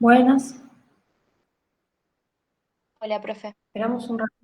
Buenas, Hola, profe. esperamos un rato.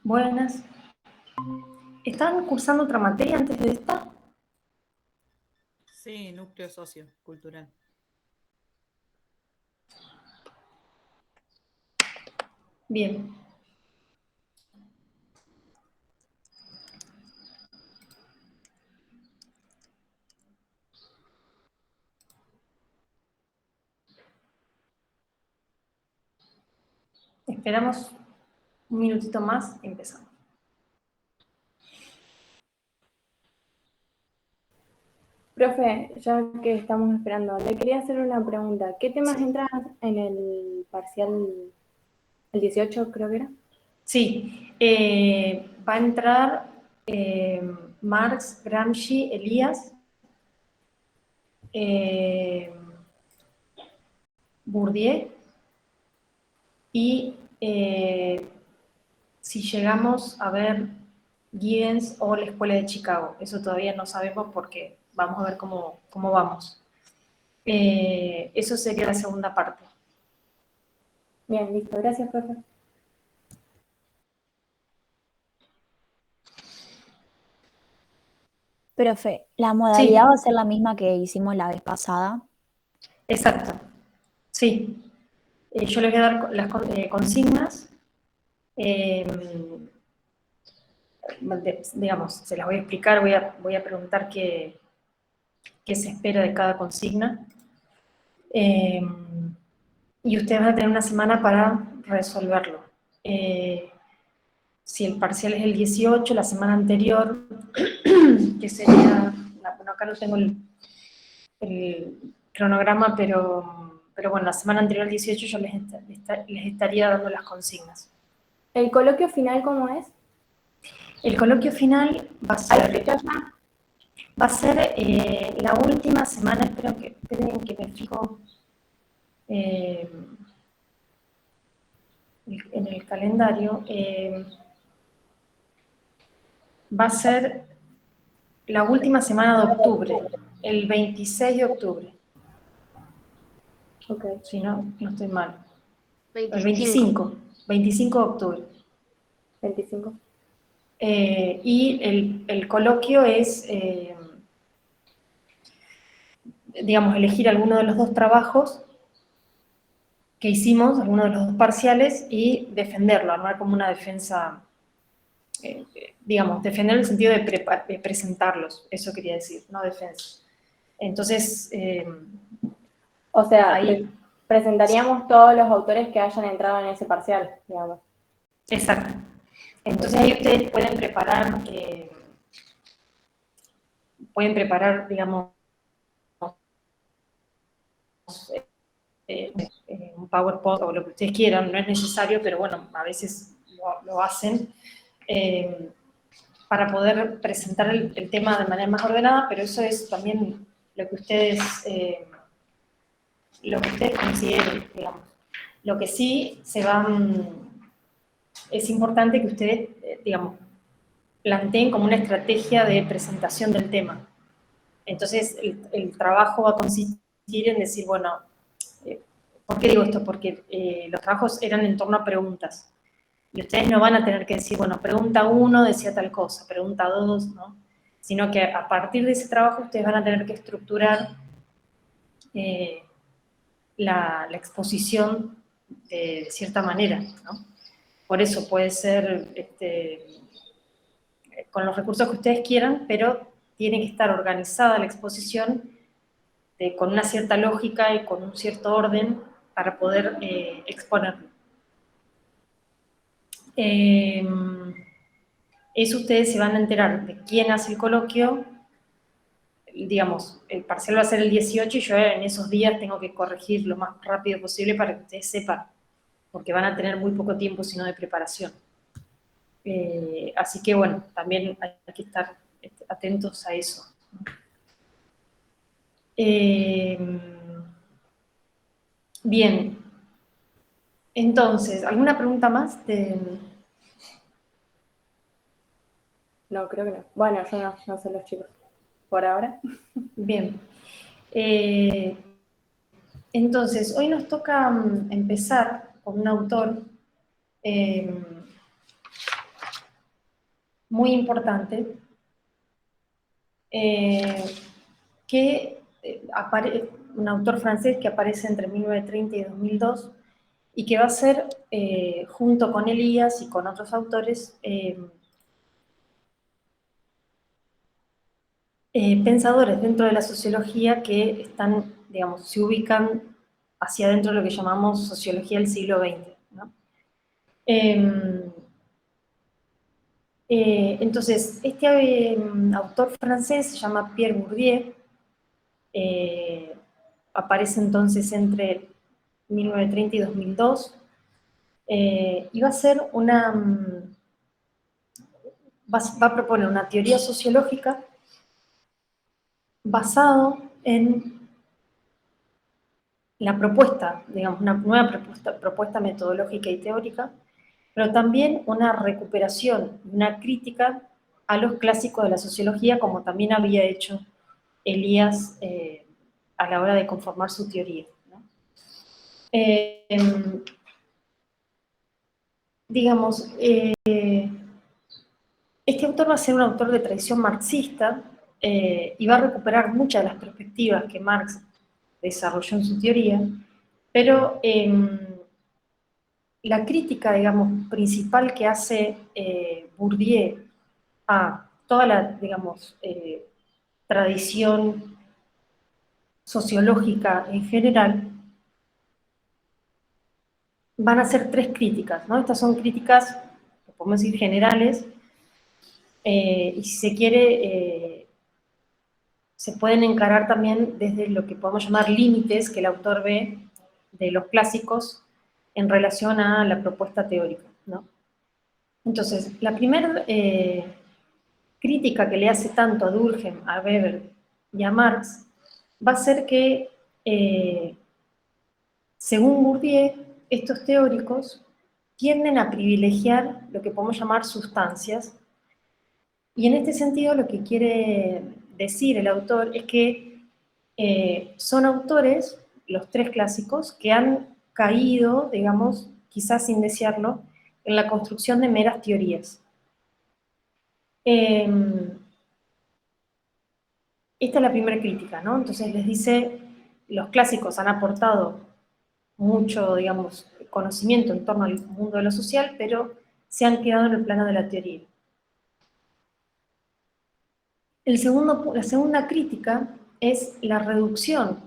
Buenas. ¿Están cursando otra materia antes de esta? Sí, núcleo sociocultural. Bien. Esperamos un minutito más y empezamos. Profe, ya que estamos esperando, le quería hacer una pregunta. ¿Qué temas Sí. entran en el parcial, el 18 creo que era? Sí, va a entrar Marx, Gramsci, Elías, eh, Bourdieu y si llegamos a ver Giddens o la Escuela de Chicago. Eso todavía no sabemos porque vamos a ver cómo vamos. Eso sería la segunda parte. Bien, listo. Gracias, profe. Profe, ¿la Sí, modalidad va a ser la misma que hicimos la vez pasada? exacto. Sí. Yo les voy a dar las consignas. eh, digamos, se las voy a explicar, voy a preguntar qué se espera de cada consigna. Eh, y ustedes van a tener una semana para resolverlo. Si el parcial es el 18, la semana anterior, que sería, bueno, acá no tengo el cronograma, pero bueno, la semana anterior al 18 yo les estaría dando las consignas. ¿El coloquio final cómo es? El coloquio final va a ¿Hay ser, fechas ya? la última semana, esperen que me fijo en el calendario, va a ser la última semana de octubre, el 26 de octubre, Ok. si no, no estoy mal. El 25. 25 de octubre. 25. Y el coloquio es, digamos, elegir alguno de los dos trabajos que hicimos, alguno de los dos parciales, y defenderlo, armar como una defensa, digamos, defender en el sentido de presentarlos, eso quería decir, no defensa. Entonces, O sea, ahí, presentaríamos todos los autores que hayan entrado en ese parcial, digamos. exacto. Entonces ahí ustedes pueden preparar, digamos, un PowerPoint o lo que ustedes quieran, no es necesario, pero bueno, a veces lo hacen, para poder presentar el tema de manera más ordenada, pero eso es también lo que ustedes, consideren, digamos. Lo que sí es importante que ustedes, digamos, planteen como una estrategia de presentación del tema. Entonces, el trabajo va a consistir en decir, bueno, ¿por qué digo esto? Porque los trabajos eran en torno a preguntas. Y ustedes no van a tener que decir, bueno, pregunta 1 decía tal cosa, pregunta 2, ¿no? Sino que a partir de ese trabajo ustedes van a tener que estructurar la exposición de cierta manera, ¿no? Por eso puede ser con los recursos que ustedes quieran, pero tiene que estar organizada la exposición con una cierta lógica y con un cierto orden para poder exponerlo. Eso ustedes se van a enterar de quién hace el coloquio. Digamos, el parcial va a ser el 18 y yo en esos días tengo que corregir lo más rápido posible para que ustedes sepan, porque van a tener muy poco tiempo sino de preparación. Así que bueno, también hay que estar atentos a eso. Bien, entonces, ¿alguna pregunta más? No, creo que no. Bueno, yo no sé los chicos. Por ahora. Bien. Entonces, hoy nos toca empezar con un autor muy importante, que un autor francés que aparece entre 1930 y 2002 y que va a ser, junto con Elías y con otros autores, pensadores dentro de la sociología que están, digamos, se ubican hacia adentro de lo que llamamos sociología del siglo XX, ¿no? Entonces, este autor francés se llama Pierre Bourdieu, aparece entonces entre 1930 y 2002, y va a ser va a proponer una teoría sociológica basado en la propuesta, digamos, una nueva propuesta metodológica y teórica, pero también una recuperación, una crítica a los clásicos de la sociología, como también había hecho Elías a la hora de conformar su teoría, ¿no? Digamos, este autor va a ser un autor de tradición marxista y va a recuperar muchas de las perspectivas que Marx desarrolló en su teoría, pero la crítica, digamos, principal que hace Bourdieu a toda la, digamos, tradición sociológica en general, van a ser tres críticas, ¿no? Estas son críticas, podemos decir, generales, y si se quiere, se pueden encarar también desde lo que podemos llamar límites que el autor ve de los clásicos en relación a la propuesta teórica, ¿no? Entonces, la primera crítica que le hace tanto a Durkheim, a Weber y a Marx va a ser que, según Bourdieu, estos teóricos tienden a privilegiar lo que podemos llamar sustancias, y en este sentido lo que quiere decir el autor es que son autores, los tres clásicos, que han caído, digamos, quizás sin desearlo, en la construcción de meras teorías. Esta es la primera crítica, ¿no? Entonces les dice, los clásicos han aportado mucho, digamos, conocimiento en torno al mundo de lo social, pero se han quedado en el plano de la teoría. La segunda crítica es la reducción,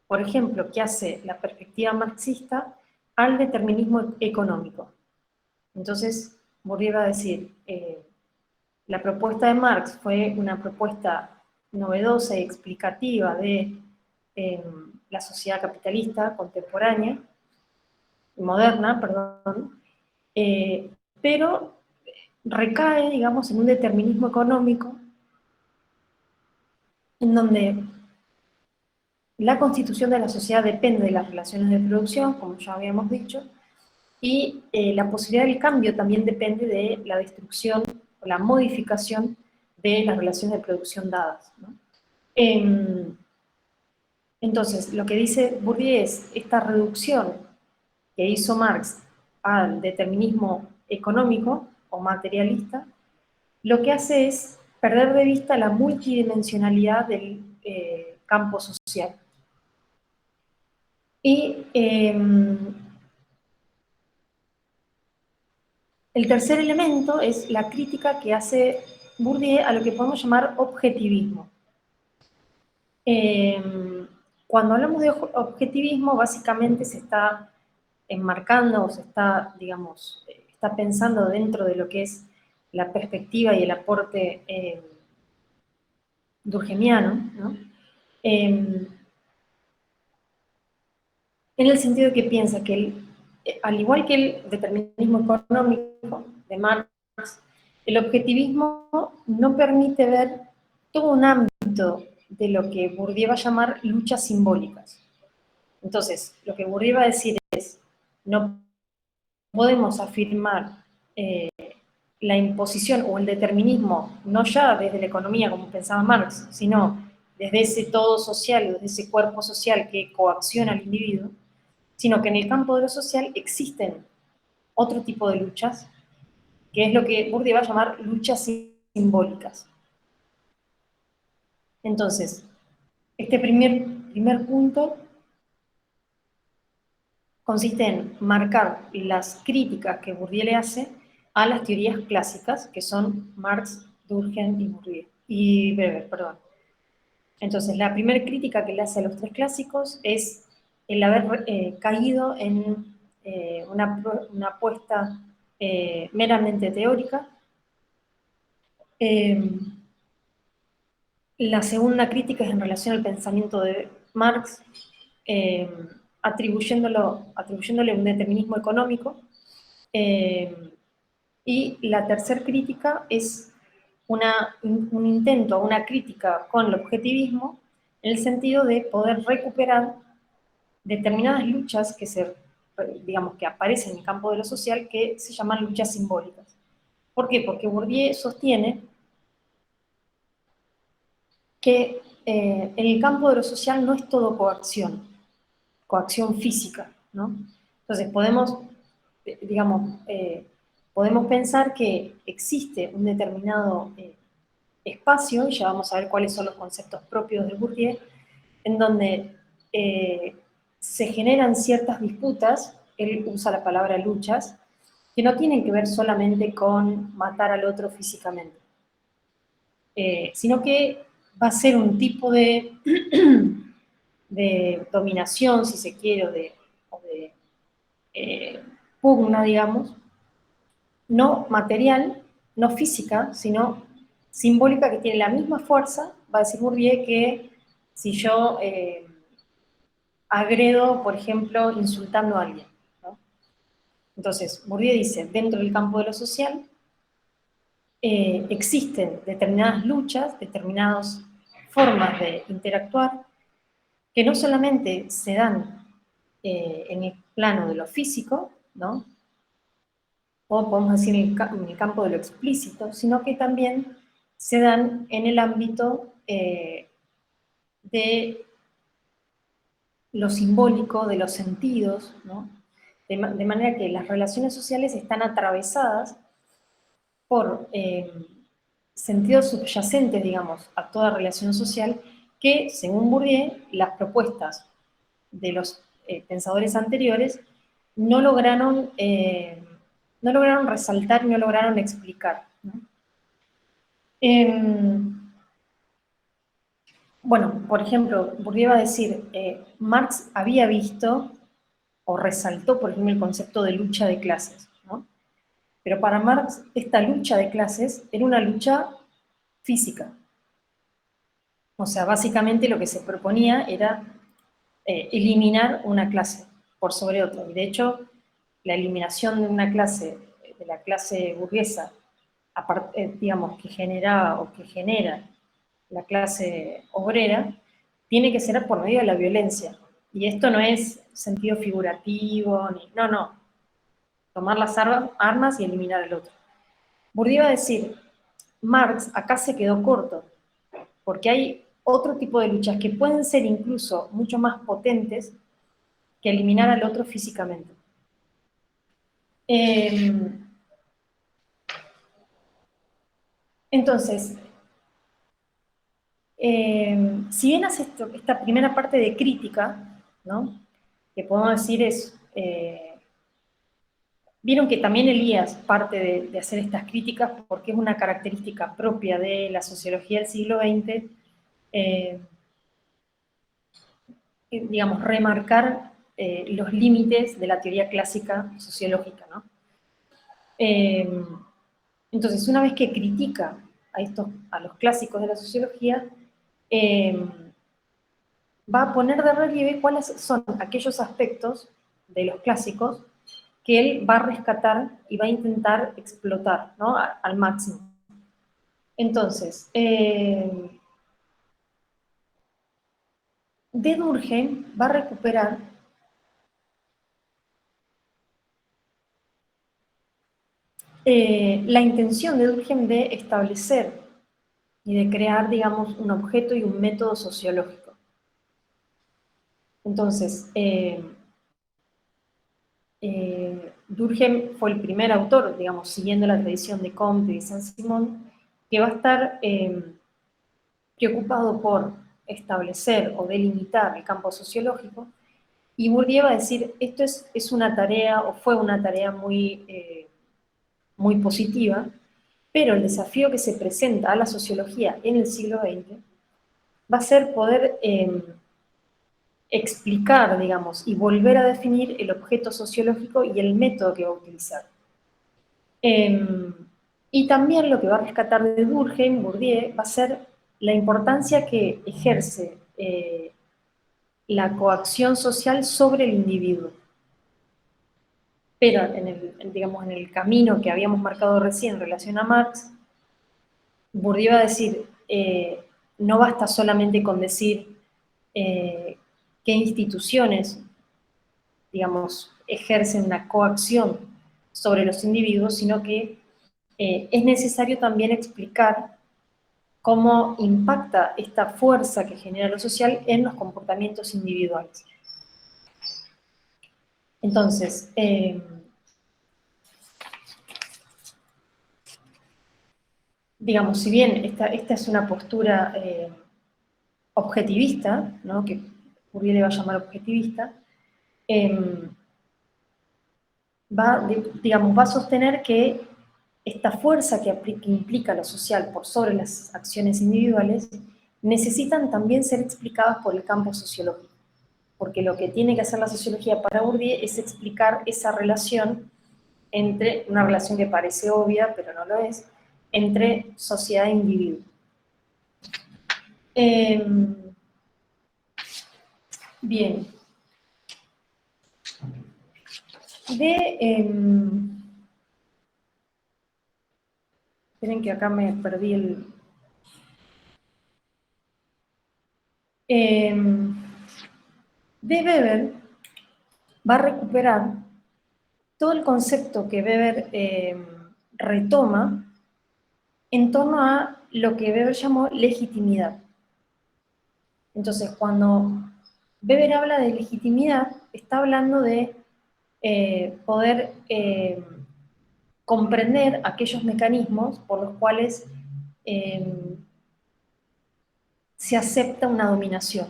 por ejemplo, que hace la perspectiva marxista al determinismo económico. Entonces, Bourdieu va a decir, la propuesta de Marx fue una propuesta novedosa y explicativa de la sociedad capitalista contemporánea, moderna, perdón, pero recae, digamos, en un determinismo económico en donde la constitución de la sociedad depende de las relaciones de producción, como ya habíamos dicho, y la posibilidad del cambio también depende de la destrucción o la modificación de las relaciones de producción dadas, ¿no? Entonces, lo que dice Bourdieu es esta reducción que hizo Marx al determinismo económico o materialista, lo que hace es perder de vista la multidimensionalidad del campo social. Y el tercer elemento es la crítica que hace Bourdieu a lo que podemos llamar objetivismo. Cuando hablamos de objetivismo, básicamente se está enmarcando o se está, digamos, está pensando dentro de lo que es la perspectiva y el aporte durkheimiano, ¿no? En el sentido de que piensa que, al igual que el determinismo económico de Marx, el objetivismo no permite ver todo un ámbito de lo que Bourdieu va a llamar luchas simbólicas. Entonces, lo que Bourdieu va a decir es, no podemos afirmar la imposición o el determinismo, no ya desde la economía como pensaba Marx, sino desde ese todo social, desde ese cuerpo social que coacciona al individuo, sino que en el campo de lo social existen otro tipo de luchas, que es lo que Bourdieu va a llamar luchas simbólicas. Entonces, este primer punto consiste en marcar las críticas que Bourdieu le hace a las teorías clásicas, que son Marx, Durkheim y Weber, perdón. Entonces, la primera crítica que le hace a los tres clásicos es el haber caído en una apuesta meramente teórica, La segunda crítica es en relación al pensamiento de Marx, atribuyéndole un determinismo económico. Y la tercera crítica es un intento, una crítica con el objetivismo, en el sentido de poder recuperar determinadas luchas digamos, que aparecen en el campo de lo social, que se llaman luchas simbólicas. ¿Por qué? Porque Bourdieu sostiene que en el campo de lo social no es todo coacción física, ¿no? Entonces podemos pensar que existe un determinado espacio, y ya vamos a ver cuáles son los conceptos propios de Bourdieu, en donde se generan ciertas disputas, él usa la palabra luchas, que no tienen que ver solamente con matar al otro físicamente, sino que va a ser un tipo de, de dominación, si se quiere, o de pugna, digamos, no material, no física, sino simbólica, que tiene la misma fuerza, va a decir Bourdieu, que si yo agredo, por ejemplo, insultando a alguien, ¿no? Entonces, Bourdieu dice, dentro del campo de lo social, existen determinadas luchas, determinadas formas de interactuar, que no solamente se dan en el plano de lo físico, ¿no? O podemos decir en el campo de lo explícito, sino que también se dan en el ámbito de lo simbólico, de los sentidos, ¿no? De manera que las relaciones sociales están atravesadas por sentidos subyacentes, digamos, a toda relación social, que, según Bourdieu, las propuestas de los pensadores anteriores no lograron resaltar y no lograron explicar, ¿no? Bueno, por ejemplo, Bourdieu va a decir, Marx había visto o resaltó, por ejemplo, el concepto de lucha de clases, ¿no? Pero para Marx, esta lucha de clases era una lucha física. O sea, básicamente lo que se proponía era eliminar una clase por sobre otra. Y de hecho, la eliminación de una clase, de la clase burguesa, digamos, que generaba o que genera la clase obrera, tiene que ser por medio de la violencia. Y esto no es sentido figurativo, no. Tomar las armas y eliminar al otro. Bourdieu va a decir, Marx acá se quedó corto, porque hay otro tipo de luchas que pueden ser incluso mucho más potentes que eliminar al otro físicamente. Entonces, si bien hace esta primera parte de crítica, ¿no? Que podemos decir es, vieron que también Elías parte de hacer estas críticas porque es una característica propia de la sociología del siglo XX, digamos, remarcar los límites de la teoría clásica sociológica, ¿no? Entonces, una vez que critica a los clásicos de la sociología, va a poner de relieve cuáles son aquellos aspectos de los clásicos que él va a rescatar y va a intentar explotar, ¿no? Al máximo. Entonces, de Durkheim va a recuperar la intención de Durkheim de establecer y de crear, digamos, un objeto y un método sociológico. Entonces, Durkheim fue el primer autor, digamos, siguiendo la tradición de Comte y de Saint-Simon, que va a estar preocupado por establecer o delimitar el campo sociológico, y Bourdieu va a decir, esto es una tarea, o fue una tarea muy positiva, pero el desafío que se presenta a la sociología en el siglo XX va a ser poder explicar, digamos, y volver a definir el objeto sociológico y el método que va a utilizar. Y también lo que va a rescatar de Durkheim, Bourdieu, va a ser la importancia que ejerce la coacción social sobre el individuo. Pero digamos, en el camino que habíamos marcado recién en relación a Marx, Bourdieu va a decir, no basta solamente con decir qué instituciones, digamos, ejercen una coacción sobre los individuos, sino que es necesario también explicar cómo impacta esta fuerza que genera lo social en los comportamientos individuales. Entonces, digamos, si bien esta es una postura objetivista, ¿no?, que Bourdieu le va a llamar objetivista, va a sostener que esta fuerza que implica lo social por sobre las acciones individuales necesitan también ser explicadas por el campo sociológico, porque lo que tiene que hacer la sociología para Bourdieu es explicar esa relación entre, una relación que parece obvia, pero no lo es, entre sociedad e individuo. Bien. Esperen que acá me perdí el... de Weber va a recuperar todo el concepto que Weber retoma en torno a lo que Weber llamó legitimidad. Entonces, cuando Weber habla de legitimidad, está hablando de poder comprender aquellos mecanismos por los cuales se acepta una dominación.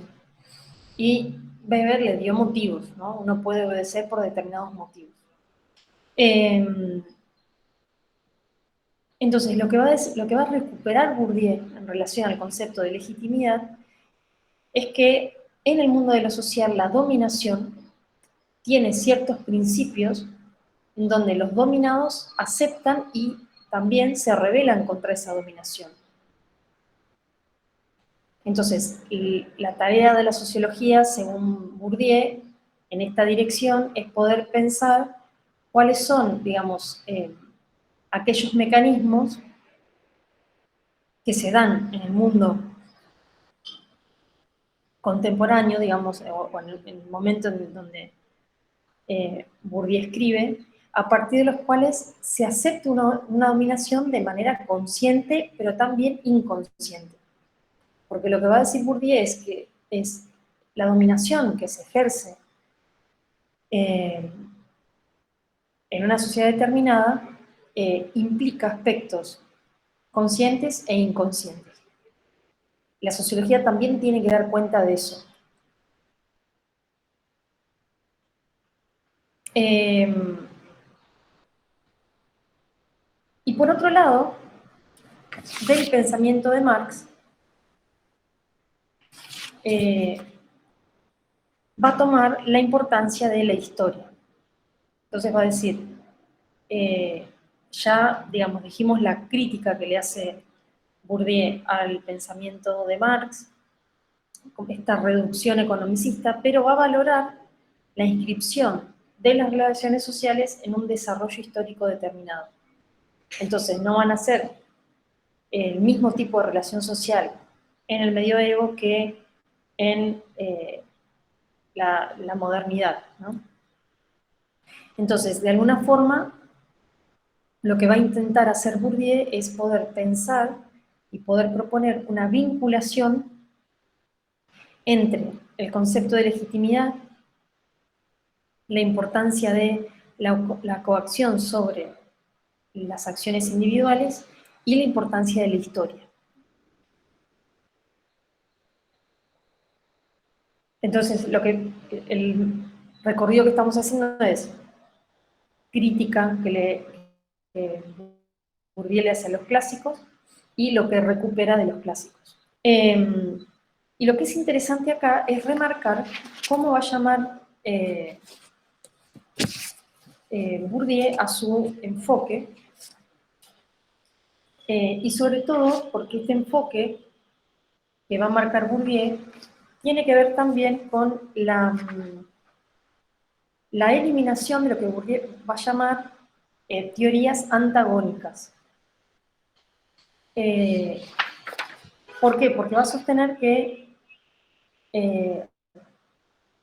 Y Weber le dio motivos, ¿no? Uno puede obedecer por determinados motivos. Entonces, lo que va a recuperar Bourdieu en relación al concepto de legitimidad es que en el mundo de lo social la dominación tiene ciertos principios en donde los dominados aceptan y también se rebelan contra esa dominación. Entonces, la tarea de la sociología, según Bourdieu, en esta dirección, es poder pensar cuáles son, digamos, aquellos mecanismos que se dan en el mundo contemporáneo, digamos, o en el momento en donde Bourdieu escribe, a partir de los cuales se acepta una dominación de manera consciente, pero también inconsciente. Porque lo que va a decir Bourdieu es que es la dominación que se ejerce en una sociedad determinada implica aspectos conscientes e inconscientes. La sociología también tiene que dar cuenta de eso. Y por otro lado, del pensamiento de Marx, va a tomar la importancia de la historia. Entonces va a decir, ya, digamos, dijimos la crítica que le hace Bourdieu al pensamiento de Marx, con esta reducción economicista, pero va a valorar la inscripción de las relaciones sociales en un desarrollo histórico determinado. Entonces, no van a ser el mismo tipo de relación social en el medioevo que en la modernidad, ¿no? Entonces, de alguna forma, lo que va a intentar hacer Bourdieu es poder pensar y poder proponer una vinculación entre el concepto de legitimidad, la importancia de la coacción sobre las acciones individuales y la importancia de la historia. Entonces, el recorrido que estamos haciendo es crítica que Bourdieu le hace a los clásicos y lo que recupera de los clásicos. Y lo que es interesante acá es remarcar cómo va a llamar Bourdieu a su enfoque, y sobre todo porque este enfoque que va a marcar Bourdieu tiene que ver también con la eliminación de lo que Bourdieu va a llamar teorías antagónicas. ¿Por qué? Porque va a sostener que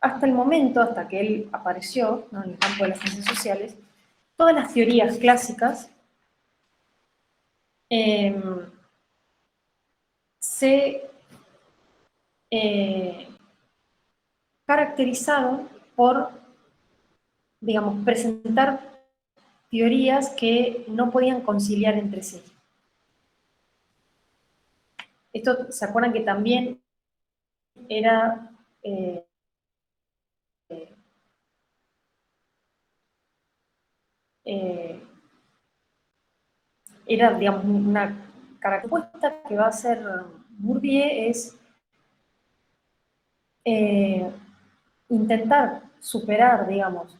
hasta el momento, hasta que él apareció, ¿no?, en el campo de las ciencias sociales, todas las teorías clásicas se caracterizaron por, digamos, presentar teorías que no podían conciliar entre sí. Esto, ¿se acuerdan que también era digamos, una característica que va a hacer Bourdieu es intentar superar, digamos,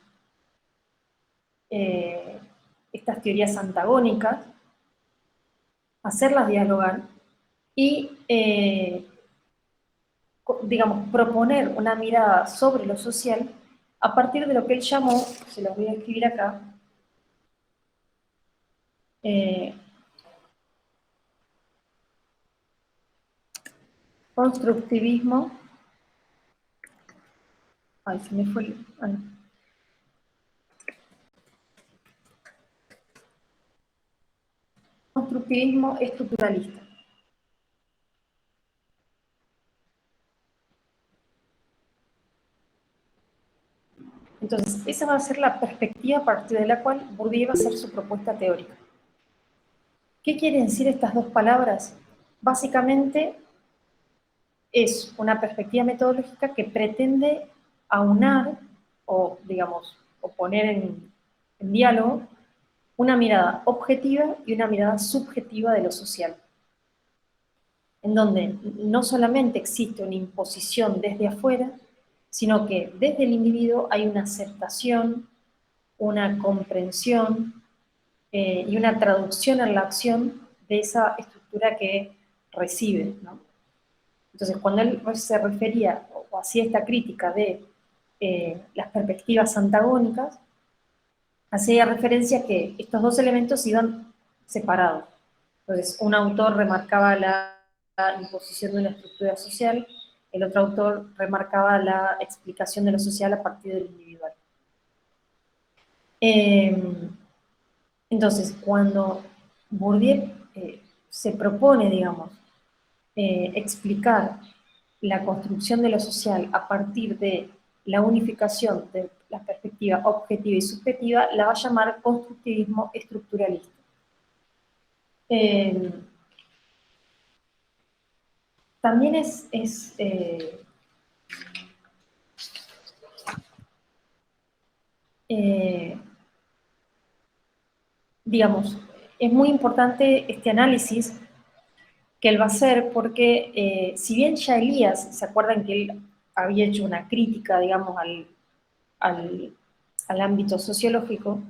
estas teorías antagónicas, hacerlas dialogar y, digamos, proponer una mirada sobre lo social a partir de lo que él llamó, se los voy a escribir acá, constructivismo. Ay, se me fue el... ay. Constructivismo estructuralista. Entonces, esa va a ser la perspectiva a partir de la cual Bourdieu va a hacer su propuesta teórica. ¿Qué quieren decir estas dos palabras? Básicamente, es una perspectiva metodológica que pretende aunar, o digamos, o poner en diálogo, una mirada objetiva y una mirada subjetiva de lo social, en donde no solamente existe una imposición desde afuera, sino que desde el individuo hay una aceptación, una comprensión y una traducción en la acción de esa estructura que recibe, ¿no? Entonces, cuando él se refería o hacía esta crítica de las perspectivas antagónicas, hacía referencia a que estos dos elementos iban separados. Entonces, un autor remarcaba la imposición de una estructura social, el otro autor remarcaba la explicación de lo social a partir del individual. Entonces, cuando Bourdieu se propone, digamos, explicar la construcción de lo social a partir de la unificación de la perspectiva objetiva y subjetiva, la va a llamar constructivismo estructuralista. También digamos, es muy importante este análisis que él va a hacer porque si bien ya Elías, ¿se acuerdan que él había hecho una crítica, digamos, al ámbito sociológico?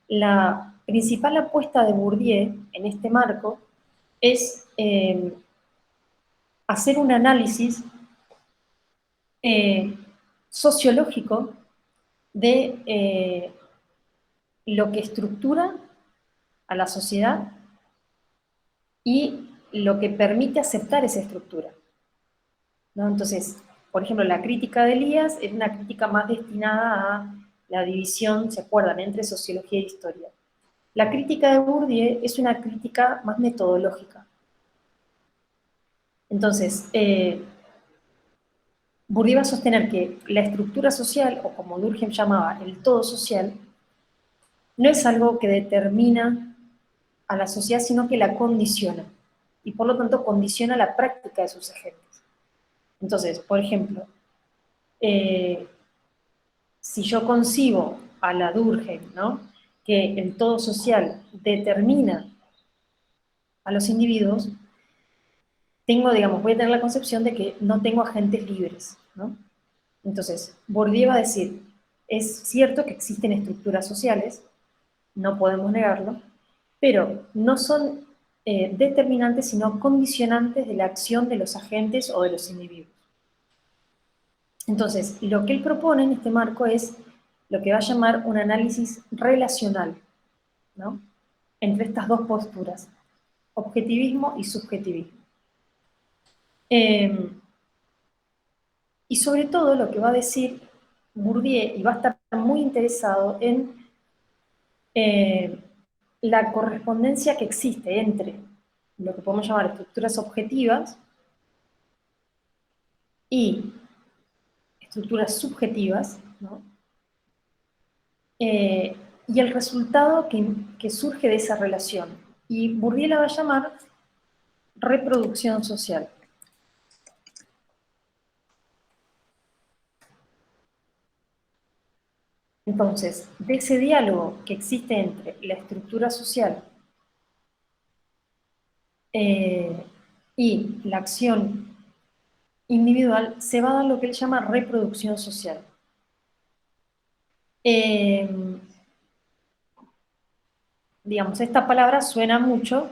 La principal apuesta de Bourdieu en este marco es hacer un análisis sociológico de lo que estructura a la sociedad y lo que permite aceptar esa estructura, ¿no? Entonces, por ejemplo, la crítica de Elías es una crítica más destinada a la división, ¿se acuerdan?, entre sociología e historia. La crítica de Bourdieu es una crítica más metodológica. Entonces, Bourdieu va a sostener que la estructura social, o como Durkheim llamaba, el todo social, no es algo que determina a la sociedad, sino que la condiciona, y por lo tanto condiciona la práctica de sus agentes. Entonces, por ejemplo, si yo concibo a la Durkheim, ¿no?, que el todo social determina a los individuos, digamos, voy a tener la concepción de que no tengo agentes libres, ¿no? Entonces, Bourdieu va a decir, es cierto que existen estructuras sociales, no podemos negarlo, pero no son determinantes, sino condicionantes de la acción de los agentes o de los individuos. Entonces, lo que él propone en este marco es lo que va a llamar un análisis relacional, ¿no?, entre estas dos posturas, objetivismo y subjetivismo. Y sobre todo lo que va a decir Bourdieu, y va a estar muy interesado en la correspondencia que existe entre lo que podemos llamar estructuras objetivas y estructuras subjetivas, ¿no?, y el resultado que surge de esa relación. Y Bourdieu la va a llamar reproducción social. Entonces, de ese diálogo que existe entre la estructura social y la acción individual, se va a dar lo que él llama reproducción social. Digamos, esta palabra suena mucho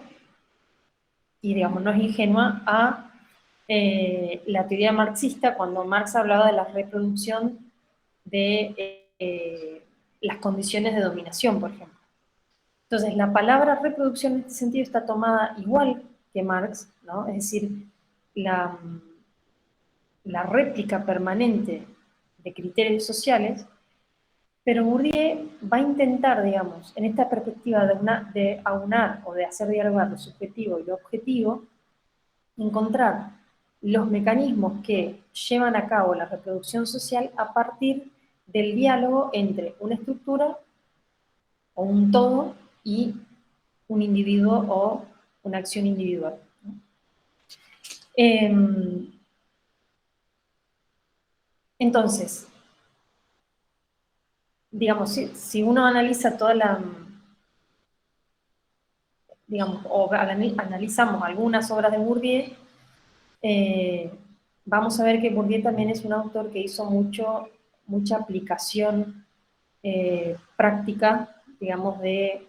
y, digamos, no es ingenua a la teoría marxista, cuando Marx hablaba de la reproducción de las condiciones de dominación, por ejemplo. Entonces, la palabra reproducción en este sentido está tomada igual que Marx, ¿no?, es decir, la réplica permanente de criterios sociales, pero Bourdieu va a intentar, digamos, en esta perspectiva de aunar o de hacer dialogar lo subjetivo y lo objetivo, encontrar los mecanismos que llevan a cabo la reproducción social a partir del diálogo entre una estructura o un todo y un individuo o una acción individual, ¿no? Entonces, digamos, si uno analiza toda la, digamos, o analizamos algunas obras de Bourdieu, vamos a ver que Bourdieu también es un autor que hizo mucha aplicación práctica, digamos, de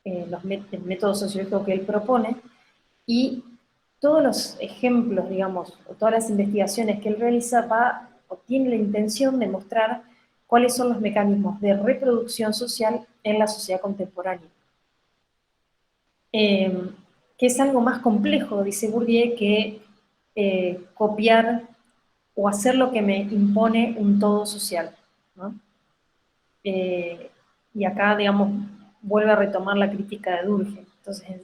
del método sociológico que él propone, y todos los ejemplos, digamos, o todas las investigaciones que él realiza o tiene la intención de mostrar cuáles son los mecanismos de reproducción social en la sociedad contemporánea. Que es algo más complejo, dice Bourdieu, que copiar o hacer lo que me impone un todo social, ¿no? Y acá, digamos, vuelve a retomar la crítica de Durkheim. Entonces,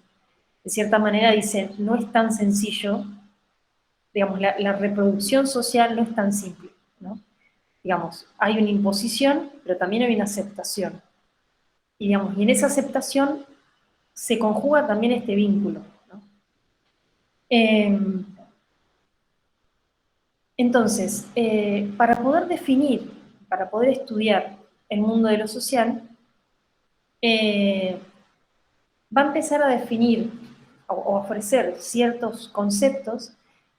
de cierta manera dice, no es tan sencillo, digamos, la reproducción social no es tan simple, ¿no? Digamos, hay una imposición, pero también hay una aceptación. Y, digamos, y en esa aceptación se conjuga también este vínculo, ¿no? Entonces, para poder definir, para poder estudiar el mundo de lo social, va a empezar a definir o ofrecer ciertos conceptos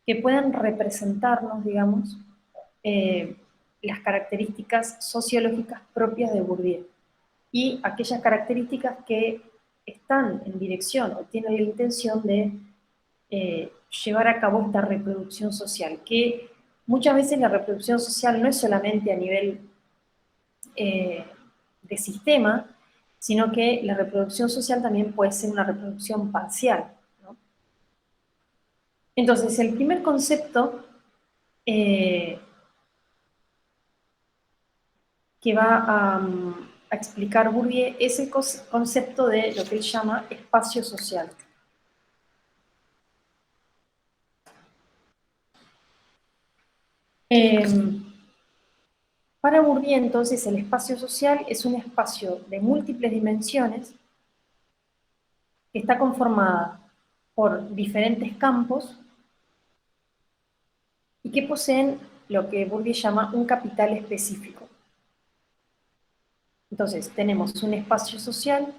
que puedan representarnos, digamos, las características sociológicas propias de Bourdieu y aquellas características que están en dirección o tienen la intención de llevar a cabo esta reproducción social, que muchas veces la reproducción social no es solamente a nivel de sistema, sino que la reproducción social también puede ser una reproducción parcial, ¿no? Entonces, el primer concepto que va a explicar Bourdieu es el concepto de lo que él llama espacio social. Para Bourdieu, entonces, el espacio social es un espacio de múltiples dimensiones que está conformada por diferentes campos y que poseen lo que Bourdieu llama un capital específico. Entonces, tenemos un espacio social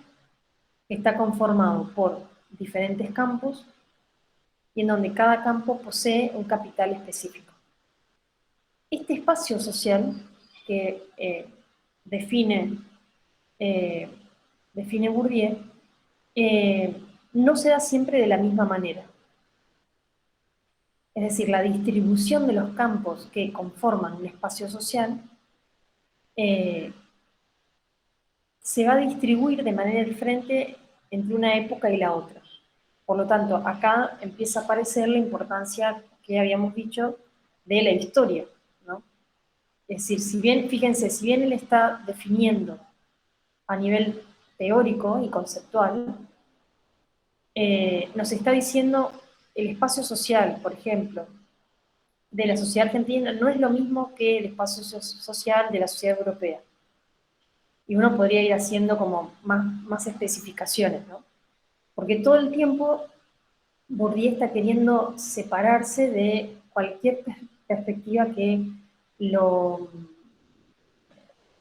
que está conformado por diferentes campos y en donde cada campo posee un capital específico. Este espacio social que define Bourdieu no se da siempre de la misma manera. Es decir, la distribución de los campos que conforman un espacio social se va a distribuir de manera diferente entre una época y la otra. Por lo tanto, acá empieza a aparecer la importancia que habíamos dicho de la historia, ¿no? Es decir, si bien, fíjense, si bien él está definiendo a nivel teórico y conceptual, nos está diciendo el espacio social, por ejemplo, de la sociedad argentina no es lo mismo que el espacio social de la sociedad europea. Y uno podría ir haciendo como más especificaciones, ¿no? Porque todo el tiempo Bourdieu está queriendo separarse de cualquier perspectiva que lo,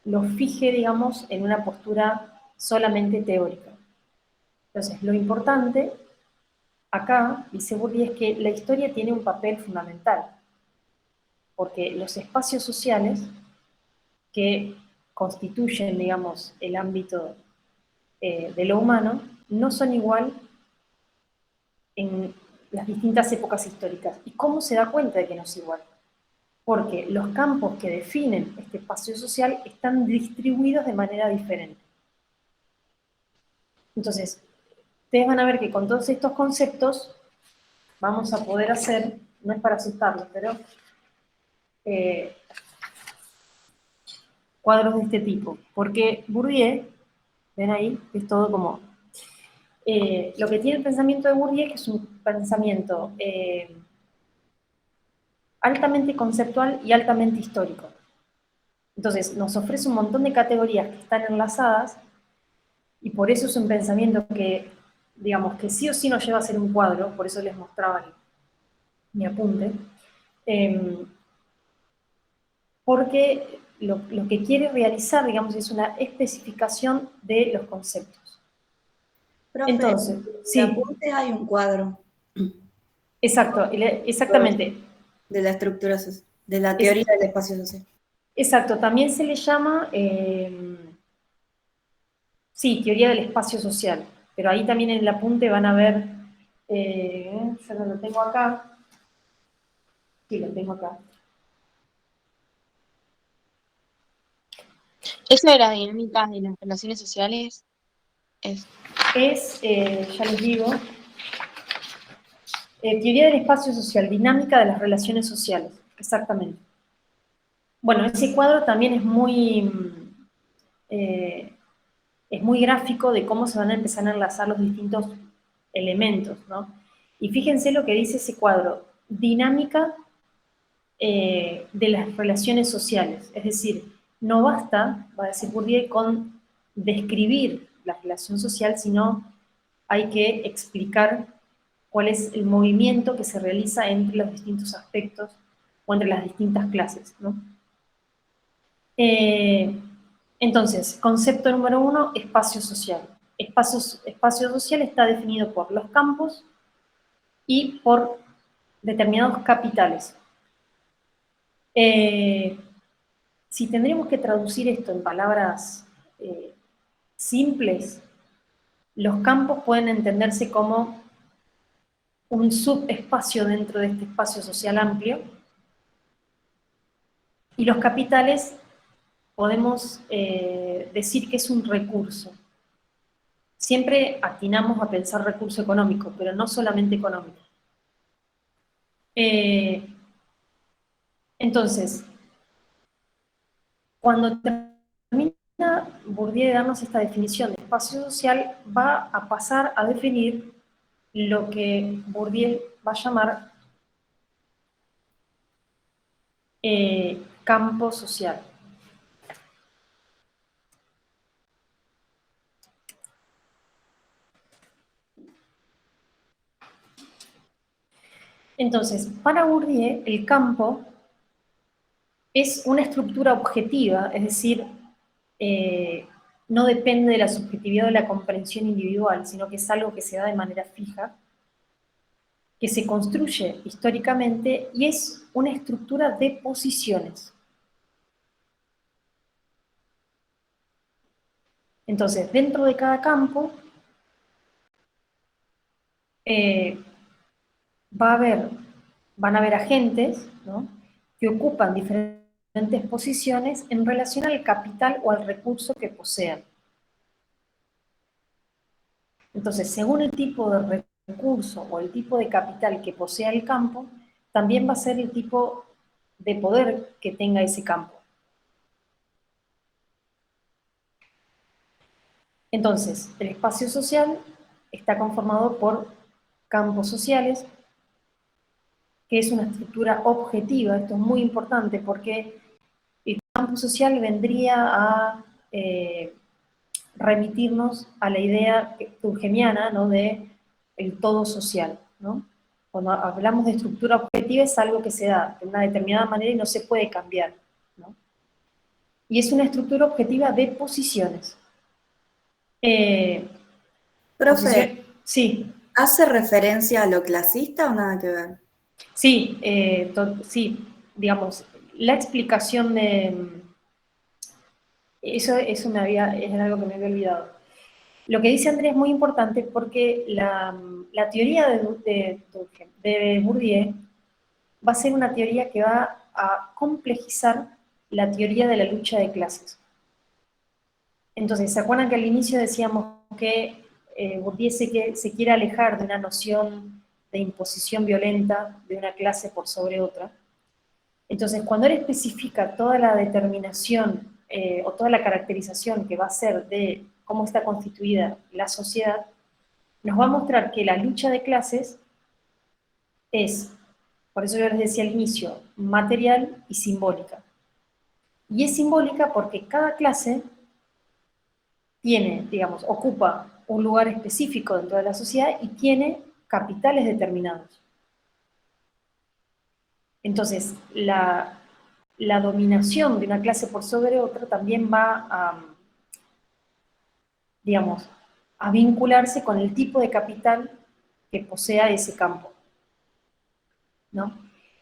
lo fije, digamos, en una postura solamente teórica. Entonces, lo importante acá, dice Bourdieu, es que la historia tiene un papel fundamental, porque los espacios sociales que constituyen, digamos, el ámbito de lo humano, no son igual en las distintas épocas históricas. ¿Y cómo se da cuenta de que no es igual? Porque los campos que definen este espacio social están distribuidos de manera diferente. Entonces, ustedes van a ver que con todos estos conceptos vamos a poder hacer, no es para asustarlos, pero cuadros de este tipo. Porque Bourdieu, ven ahí, es todo como... lo que tiene el pensamiento de Bourdieu es que es un pensamiento altamente conceptual y altamente histórico. Entonces, nos ofrece un montón de categorías que están enlazadas y por eso es un pensamiento que, digamos, que sí o sí nos lleva a hacer un cuadro, por eso les mostraba mi apunte, porque lo que quiere realizar, digamos, es una especificación de los conceptos. Profe, Entonces, en sí, apuntes hay un cuadro exacto, exactamente. de la estructura, de la Es, teoría del espacio social. exacto, también se le llama, sí, teoría del espacio social, pero ahí también en el apunte van a ver, yo no lo tengo acá, sí, lo tengo acá. Eso de las dinámicas de las relaciones sociales es Es, ya les digo, teoría del espacio social, dinámica de las relaciones sociales, exactamente. Bueno, ese cuadro también eh, es muy gráfico de cómo se van a empezar a enlazar los distintos elementos, ¿no? Y fíjense lo que dice ese cuadro, dinámica de las relaciones sociales, es decir, no basta, va a decir Bourdieu, con describir la relación social, sino hay que explicar cuál es el movimiento que se realiza entre los distintos aspectos o entre las distintas clases, ¿no? Entonces, concepto número 1, espacio social. Espacio social está definido por los campos y por determinados capitales. Si tendríamos que traducir esto en palabras simples, los campos pueden entenderse como un subespacio dentro de este espacio social amplio, y los capitales podemos decir que es un recurso. Siempre atinamos a pensar recurso económico, pero no solamente económico. Entonces, cuando termina Bourdieu de darnos esta definición de espacio social, va a pasar a definir lo que Bourdieu va a llamar campo social. Entonces, para Bourdieu, el campo es una estructura objetiva, es decir, no depende de la subjetividad o de la comprensión individual, sino que es algo que se da de manera fija, que se construye históricamente y es una estructura de posiciones. Entonces, dentro de cada campo eh, van a haber agentes, ¿no?, que ocupan diferentes posiciones en relación al capital o al recurso que posean. Entonces, según el tipo de recurso o el tipo de capital que posea el campo, también va a ser el tipo de poder que tenga ese campo. Entonces, el espacio social está conformado por campos sociales, que es una estructura objetiva. Esto es muy importante porque el campo social vendría a remitirnos a la idea durkheimiana, ¿no?, de el todo social, ¿no? Cuando hablamos de estructura objetiva es algo que se da de una determinada manera y no se puede cambiar, ¿no? Y es una estructura objetiva de posiciones. Profe, Sí, ¿hace referencia a lo clasista o nada que ver? sí, sí, digamos, la explicación de... Eso es algo que me había olvidado. Lo que dice Andrés es muy importante porque la teoría de Bourdieu va a ser una teoría que va a complejizar la teoría de la lucha de clases. Entonces, ¿se acuerdan que al inicio decíamos que Bourdieu se quiere alejar de una noción de imposición violenta de una clase por sobre otra? Entonces, cuando él especifica toda la determinación o toda la caracterización que va a hacer de cómo está constituida la sociedad, nos va a mostrar que la lucha de clases es, por eso yo les decía al inicio, material y simbólica. Y es simbólica porque cada clase tiene, digamos, ocupa un lugar específico dentro de la sociedad y tiene capitales determinados. Entonces, la dominación de una clase por sobre otra también va a, digamos, a vincularse con el tipo de capital que posea ese campo, ¿no?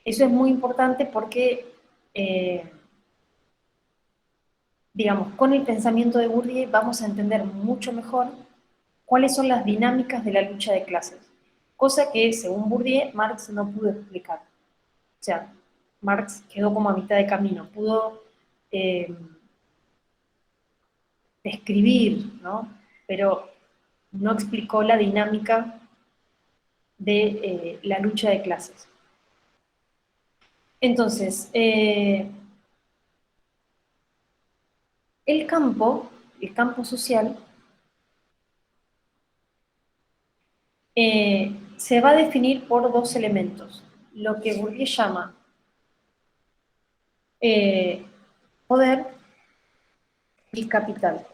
Eso es muy importante porque, digamos, con el pensamiento de Bourdieu vamos a entender mucho mejor cuáles son las dinámicas de la lucha de clases, cosa que, según Bourdieu, Marx no pudo explicar. O sea, Marx quedó como a mitad de camino, pudo describir, ¿no?, pero no explicó la dinámica de la lucha de clases. Entonces, el campo social, se va a definir por dos elementos, lo que Bourdieu llama poder y capital.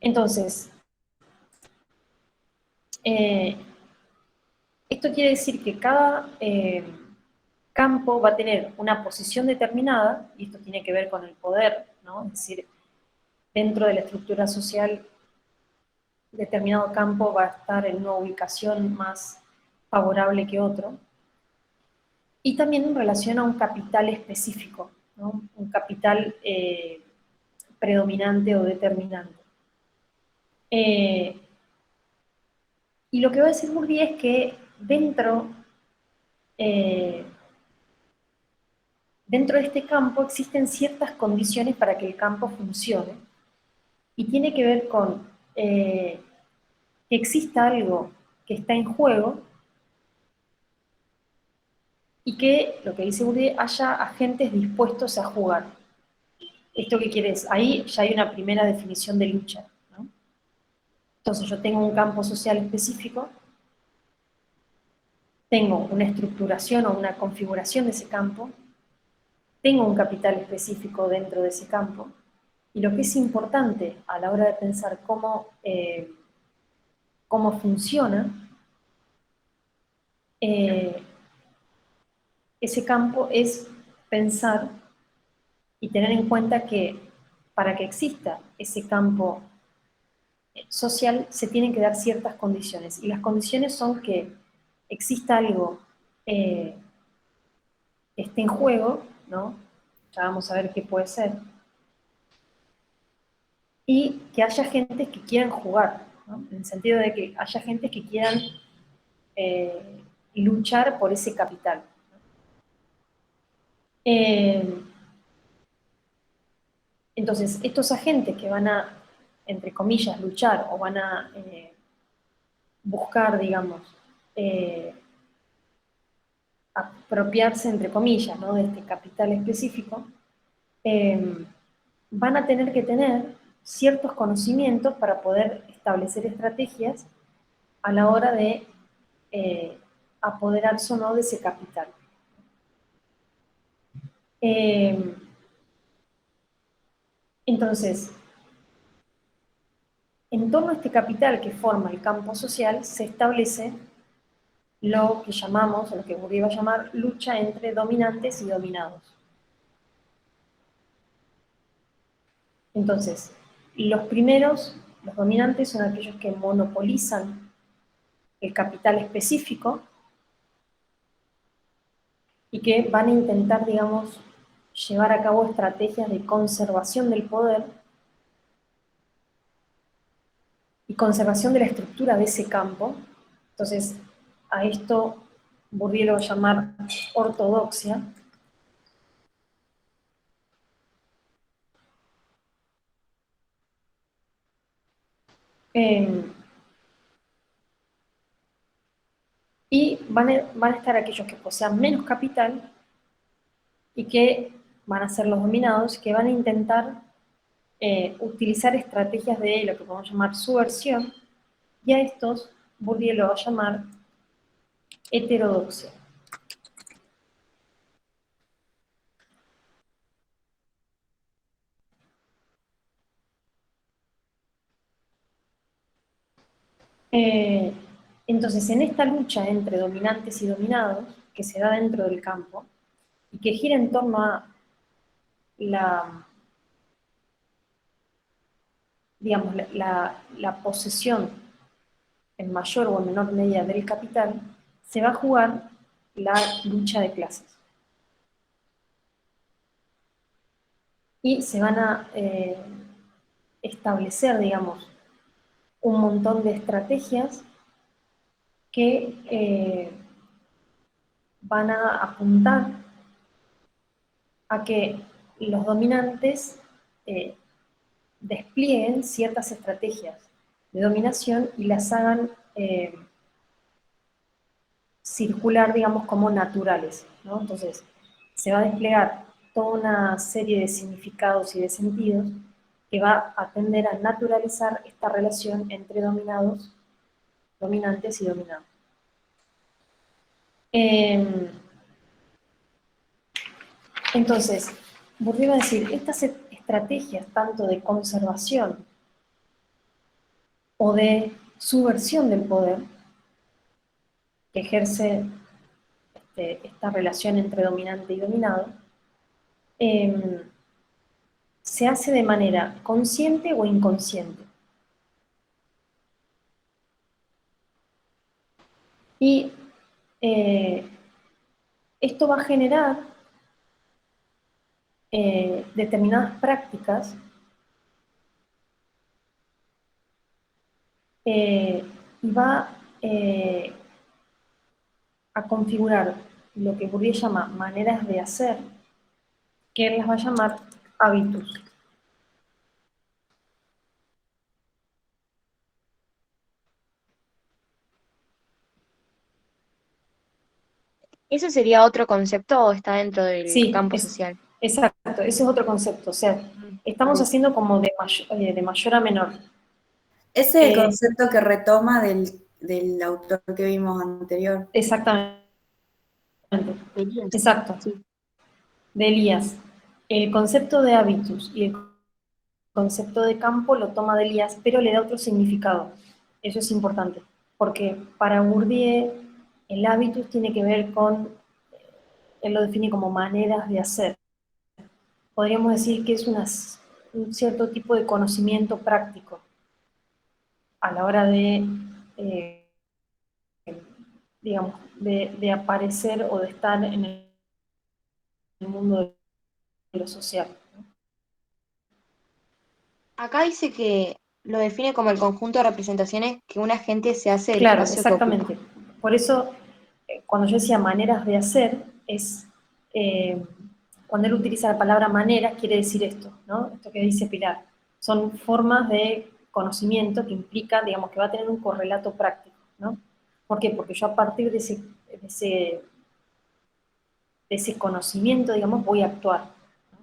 Entonces, esto quiere decir que cada campo va a tener una posición determinada, y esto tiene que ver con el poder, ¿no? Es decir, dentro de la estructura social, determinado campo va a estar en una ubicación más favorable que otro, y también en relación a un capital específico, ¿no?, un capital predominante o determinante. Y lo que va a decir Bourdieu es que eh, dentro de este campo existen ciertas condiciones para que el campo funcione, y tiene que ver con que exista algo que está en juego y que, lo que dice Bourdieu, haya agentes dispuestos a jugar. ¿Esto qué quiere decir? Ahí ya hay una primera definición de lucha, ¿no? Entonces yo tengo un campo social específico, tengo una estructuración o una configuración de ese campo, tengo un capital específico dentro de ese campo, y lo que es importante a la hora de pensar cómo funciona ese campo es pensar y tener en cuenta que para que exista ese campo social se tienen que dar ciertas condiciones, y las condiciones son que exista algo esté en juego, ¿no? Ya vamos a ver qué puede ser. Y que haya gente que quieran jugar, ¿no? En el sentido de que haya gente que quieran luchar por ese capital. Entonces, estos agentes que van a, entre comillas, luchar o van a buscar, digamos, eh, apropiarse, entre comillas, ¿no? de este capital específico, van a tener que tener ciertos conocimientos para poder establecer estrategias a la hora de apoderarse o no de ese capital. Entonces, en torno a este capital que forma el campo social, se establece lo que llamamos, o lo que Bourdieu va a llamar, lucha entre dominantes y dominados. Entonces, los primeros, los dominantes, son aquellos que monopolizan el capital específico y que van a intentar, digamos, llevar a cabo estrategias de conservación del poder y conservación de la estructura de ese campo. Entonces, a esto Bourdieu lo va a llamar ortodoxia. Y van a estar aquellos que posean menos capital y que van a ser los dominados, que van a intentar utilizar estrategias de lo que podemos llamar subversión, y a estos Bourdieu lo va a llamar heterodoxia. Entonces, en esta lucha entre dominantes y dominados, que se da dentro del campo, y que gira en torno a la, digamos, la posesión en mayor o en menor medida del capital, se va a jugar la lucha de clases. Y se van a establecer, digamos, un montón de estrategias que van a apuntar a que los dominantes desplieguen ciertas estrategias de dominación y las hagan circular, digamos, como naturales, ¿no? Entonces, se va a desplegar toda una serie de significados y de sentidos que va a tender a naturalizar esta relación entre dominados, dominantes y dominados. Entonces, Bourdieu va a decir, estas estrategias tanto de conservación o de subversión del poder que ejerce esta relación entre dominante y dominado, se hace de manera consciente o inconsciente. Y esto va a generar determinadas prácticas y va a configurar lo que Bourdieu llama maneras de hacer, que él las va a llamar hábitos. ¿Ese sería otro concepto o está dentro del Sí, campo social? exacto, ese es otro concepto. O sea, estamos Bien. haciendo como de mayor a menor. Ese es el concepto que retoma del autor que vimos anterior. Exactamente. Elías. Exacto. Sí. De Elías. El concepto de hábitus y el concepto de campo lo toma de Elías, pero le da otro significado. Eso es importante, porque para Bourdieu el hábitus tiene que ver con, él lo define como maneras de hacer. Podríamos decir que es un cierto tipo de conocimiento práctico a la hora de, digamos, de aparecer o de estar en el mundo de lo social, ¿no? Acá dice que lo define como el conjunto de representaciones que un agente se hace del Claro, espacio que ocupa. exactamente. Por eso, cuando yo decía maneras de hacer, es cuando él utiliza la palabra maneras, quiere decir esto, ¿no? Esto que dice Pilar. Son formas de conocimiento que implican, digamos, que va a tener un correlato práctico, ¿no? ¿Por qué? Porque yo a partir de ese conocimiento, digamos, voy a actuar, ¿no?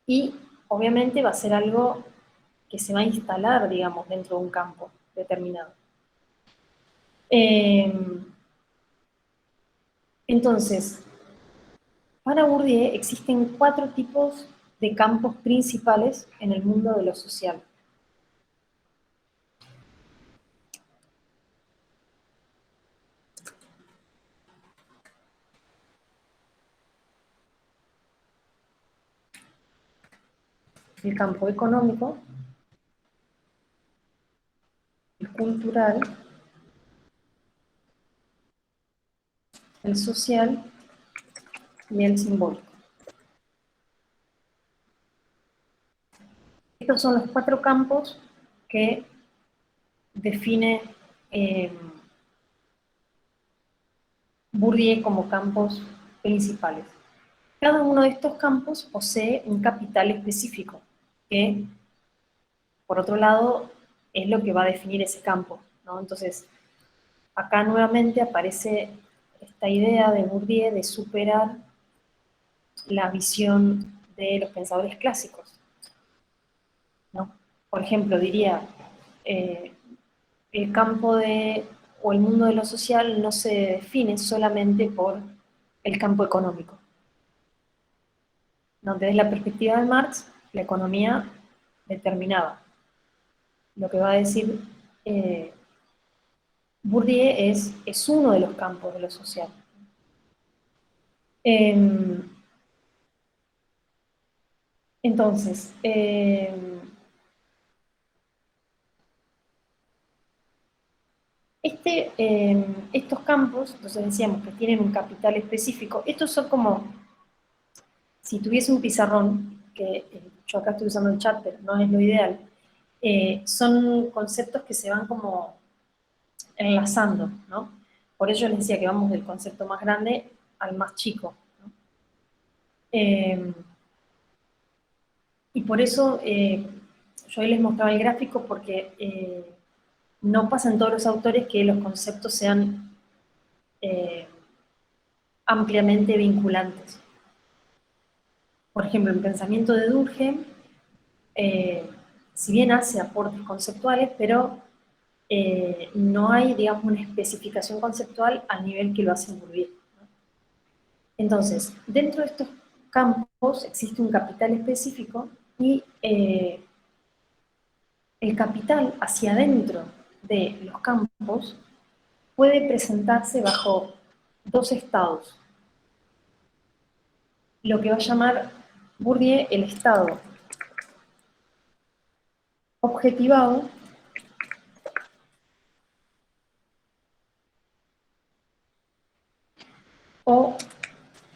Y obviamente va a ser algo que se va a instalar, digamos, dentro de un campo determinado. Entonces, para Bourdieu existen 4 tipos de campos principales en el mundo de lo social. El campo económico, el cultural, el social y el simbólico. Estos son los 4 campos que define Bourdieu como campos principales. Cada uno de estos campos posee un capital específico, que, por otro lado, es lo que va a definir ese campo, ¿no? Entonces, acá nuevamente aparece esta idea de Bourdieu de superar la visión de los pensadores clásicos, ¿no? Por ejemplo, diría, el campo o el mundo de lo social no se define solamente por el campo económico, ¿no? Desde la perspectiva de Marx, la economía determinaba. Lo que va a decir Bourdieu es uno de los campos de lo social. Entonces, estos campos, entonces decíamos que tienen un capital específico, estos son como, si tuviese un pizarrón, que yo acá estoy usando el chat, pero no es lo ideal, son conceptos que se van como enlazando, ¿no? Por ello les decía que vamos del concepto más grande al más chico, ¿no? Y por eso yo hoy les mostraba el gráfico porque no pasa en todos los autores que los conceptos sean ampliamente vinculantes. Por ejemplo, el pensamiento de Durkheim, si bien hace aportes conceptuales, pero no hay, digamos, una especificación conceptual al nivel que lo hace Bourdieu, ¿no? Entonces, dentro de estos campos existe un capital específico y el capital hacia adentro de los campos puede presentarse bajo 2 estados. Lo que va a llamar Bourdieu el estado objetivado o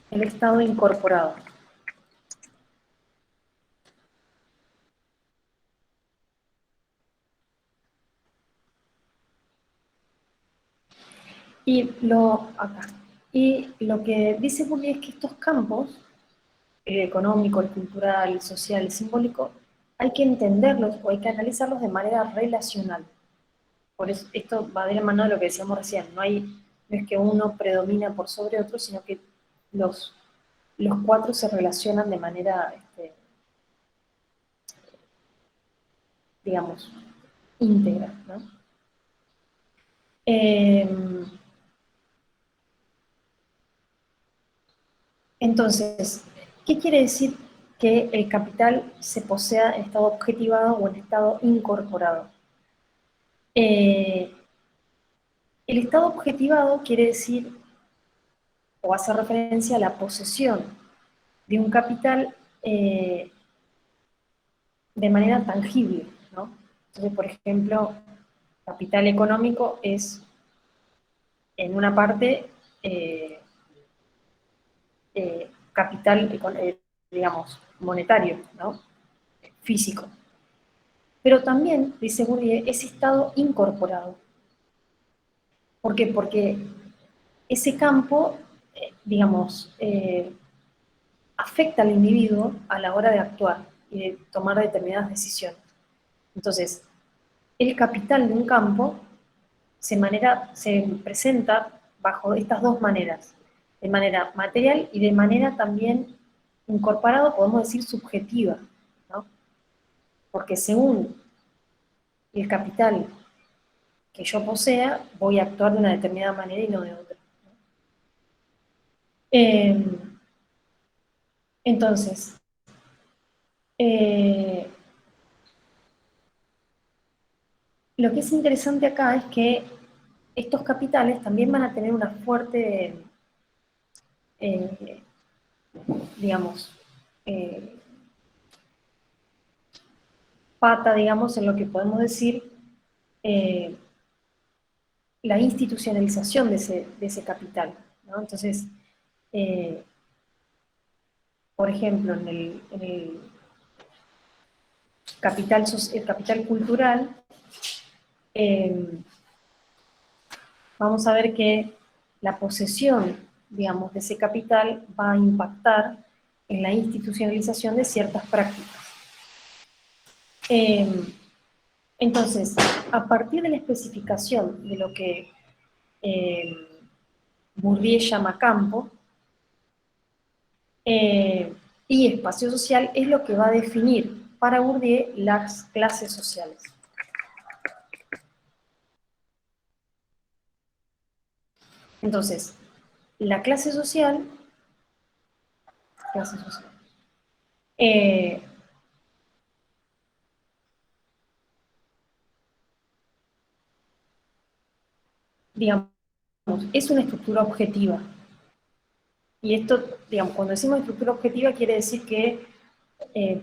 el estado incorporado. Y lo que dice Bourdieu es que estos campos, el económico, el cultural, el social, el simbólico, hay que entenderlos o hay que analizarlos de manera relacional. Por eso esto va de la mano de lo que decíamos recién, no es que uno predomina por sobre otro, sino que los 4 se relacionan de manera, digamos, íntegra, ¿no? Entonces, ¿qué quiere decir que el capital se posea en estado objetivado o en estado incorporado? El estado objetivado quiere decir, o hace referencia a la posesión de un capital de manera tangible, ¿no? Entonces, por ejemplo, capital económico es, en una parte, capital, digamos, monetario, ¿no? Físico. Pero también, dice Bourdieu, es estado incorporado. ¿Por qué? Porque ese campo, digamos, afecta al individuo a la hora de actuar y de tomar determinadas decisiones. Entonces, el capital de un campo se presenta bajo estas dos maneras, de manera material y de manera también incorporado, podemos decir, subjetiva, ¿no? Porque según el capital que yo posea, voy a actuar de una determinada manera y no de otra. Entonces, lo que es interesante acá es que estos capitales también van a tener una fuerte, digamos, pata, digamos, en lo que podemos decir la institucionalización de ese capital, ¿no? Entonces, por ejemplo, en el capital cultural, vamos a ver que la posesión, digamos, de ese capital va a impactar en la institucionalización de ciertas prácticas. Entonces, a partir de la especificación de lo que Bourdieu llama campo y espacio social, es lo que va a definir para Bourdieu las clases sociales. Entonces, la clase social, digamos, es una estructura objetiva. Y esto, digamos, cuando decimos estructura objetiva quiere decir que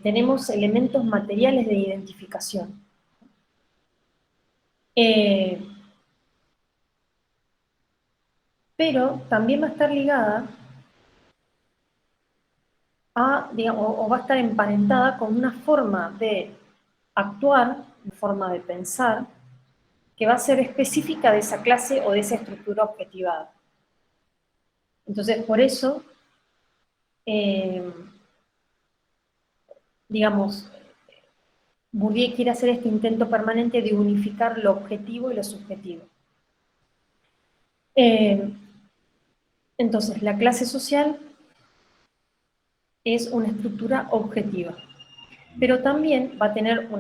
tenemos elementos materiales de identificación. Pero también va a estar ligada a, digamos, o va a estar emparentada con una forma de actuar, una forma de pensar, que va a ser específica de esa clase o de esa estructura objetivada. Entonces, por eso, digamos, Bourdieu quiere hacer este intento permanente de unificar lo objetivo y lo subjetivo. Entonces, la clase social es una estructura objetiva, pero también va a tener un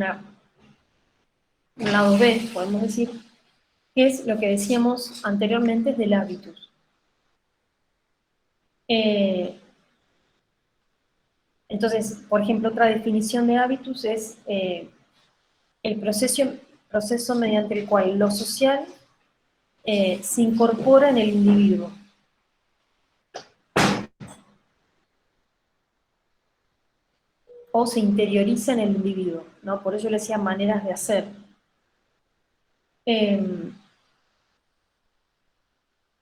lado B, podemos decir, que es lo que decíamos anteriormente del hábitus. Entonces, por ejemplo, otra definición de hábitus es el proceso mediante el cual lo social se incorpora en el individuo. O se interioriza en el individuo, ¿no? Por ello le decía maneras de hacer.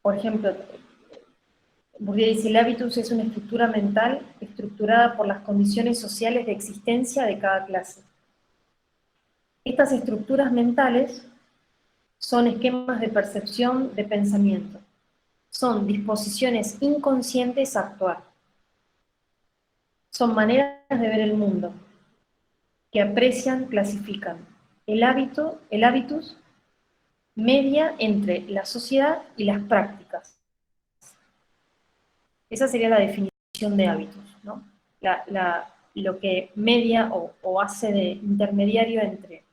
Por ejemplo, Bourdieu dice, el hábitus es una estructura mental estructurada por las condiciones sociales de existencia de cada clase. Estas estructuras mentales son esquemas de percepción de pensamiento. Son disposiciones inconscientes a actuar. Son maneras de ver el mundo, que aprecian, clasifican. El hábitus, media entre la sociedad y las prácticas. Esa sería la definición de hábitus, ¿no? Lo que media o hace de intermediario entre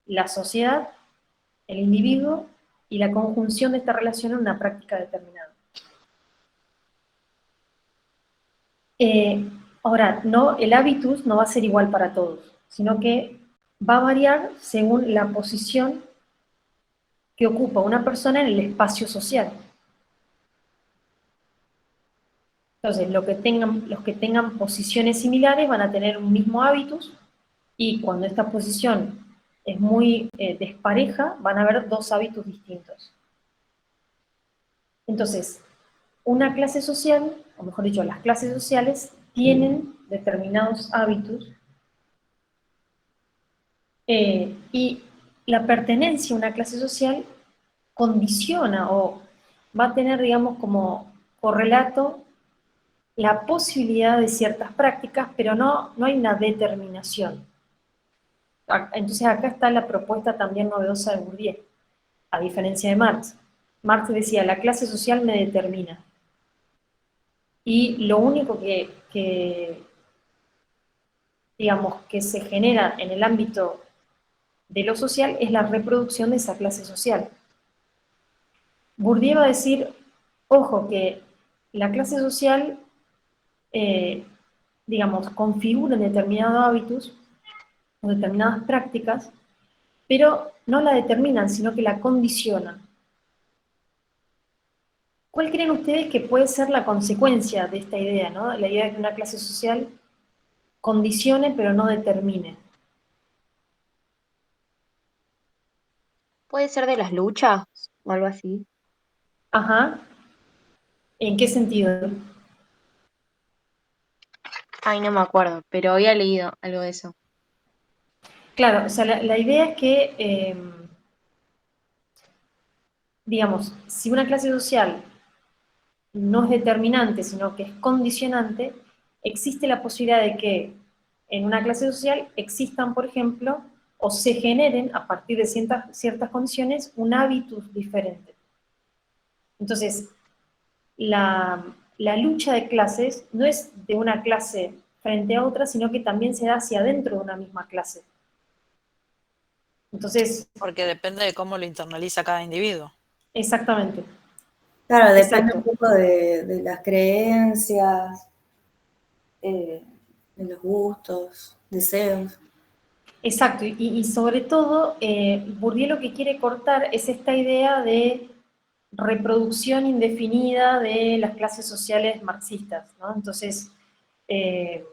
la sociedad, el individuo y la conjunción de esta relación en una práctica determinada. Ahora, el hábitus no va a ser igual para todos, sino que va a variar según la posición que ocupa una persona en el espacio social. Entonces, los que tengan posiciones similares van a tener un mismo hábitus, y cuando esta posición es muy despareja, van a haber dos hábitos distintos. Entonces, una clase social, o mejor dicho, las clases sociales tienen determinados hábitos y la pertenencia a una clase social condiciona o va a tener, digamos, como correlato la posibilidad de ciertas prácticas, pero no hay una determinación. Entonces acá está la propuesta también novedosa de Bourdieu, a diferencia de Marx. Marx decía, la clase social me determina. Y lo único digamos, que se genera en el ámbito de lo social es la reproducción de esa clase social. Bourdieu va a decir, ojo, que la clase social, digamos, configura determinados hábitos o determinadas prácticas, pero no la determinan, sino que la condicionan. ¿Cuál creen ustedes que puede ser la consecuencia de esta idea, ¿no? La idea de que una clase social condicione, pero no determine. ¿Puede ser de las luchas o algo así? Ajá. ¿En qué sentido? Ay, no me acuerdo, pero había leído algo de eso. Claro, o sea, la idea es que, digamos, si una clase social no es determinante, sino que es condicionante, existe la posibilidad de que en una clase social existan, por ejemplo, o se generen a partir de ciertas condiciones un hábitus diferente. Entonces, la lucha de clases no es de una clase frente a otra, sino que también se da hacia adentro de una misma clase. Entonces, Porque depende de cómo lo internaliza cada individuo. exactamente. Claro, depende un Exacto. poco de las creencias, de los gustos, deseos. Exacto, y sobre todo, Bourdieu lo que quiere cortar es esta idea de reproducción indefinida de las clases sociales marxistas, ¿no? Entonces, eh,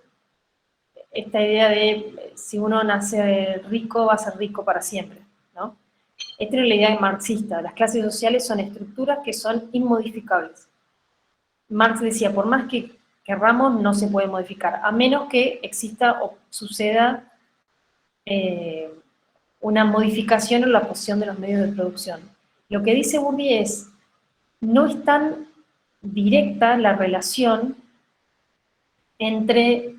esta idea de si uno nace rico, va a ser rico para siempre, ¿no? Esta es la idea marxista, las clases sociales son estructuras que son inmodificables. Marx decía, por más que querramos, no se puede modificar, a menos que exista o suceda una modificación en la posición de los medios de producción. Lo que dice Bourdieu es, no es tan directa la relación entre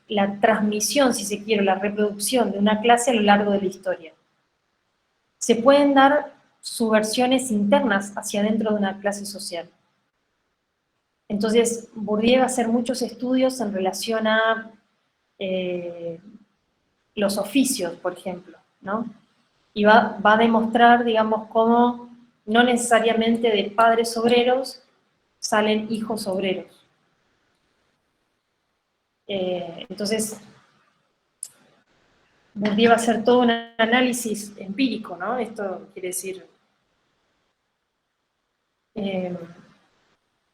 la transmisión, si se quiere, la reproducción de una clase a lo largo de la historia. Se pueden dar subversiones internas hacia dentro de una clase social. Entonces, Bourdieu va a hacer muchos estudios en relación a los oficios, por ejemplo, ¿no? Y va a demostrar, digamos, cómo no necesariamente de padres obreros salen hijos obreros. Entonces, Bourdieu va a hacer todo un análisis empírico, ¿no? Esto quiere decir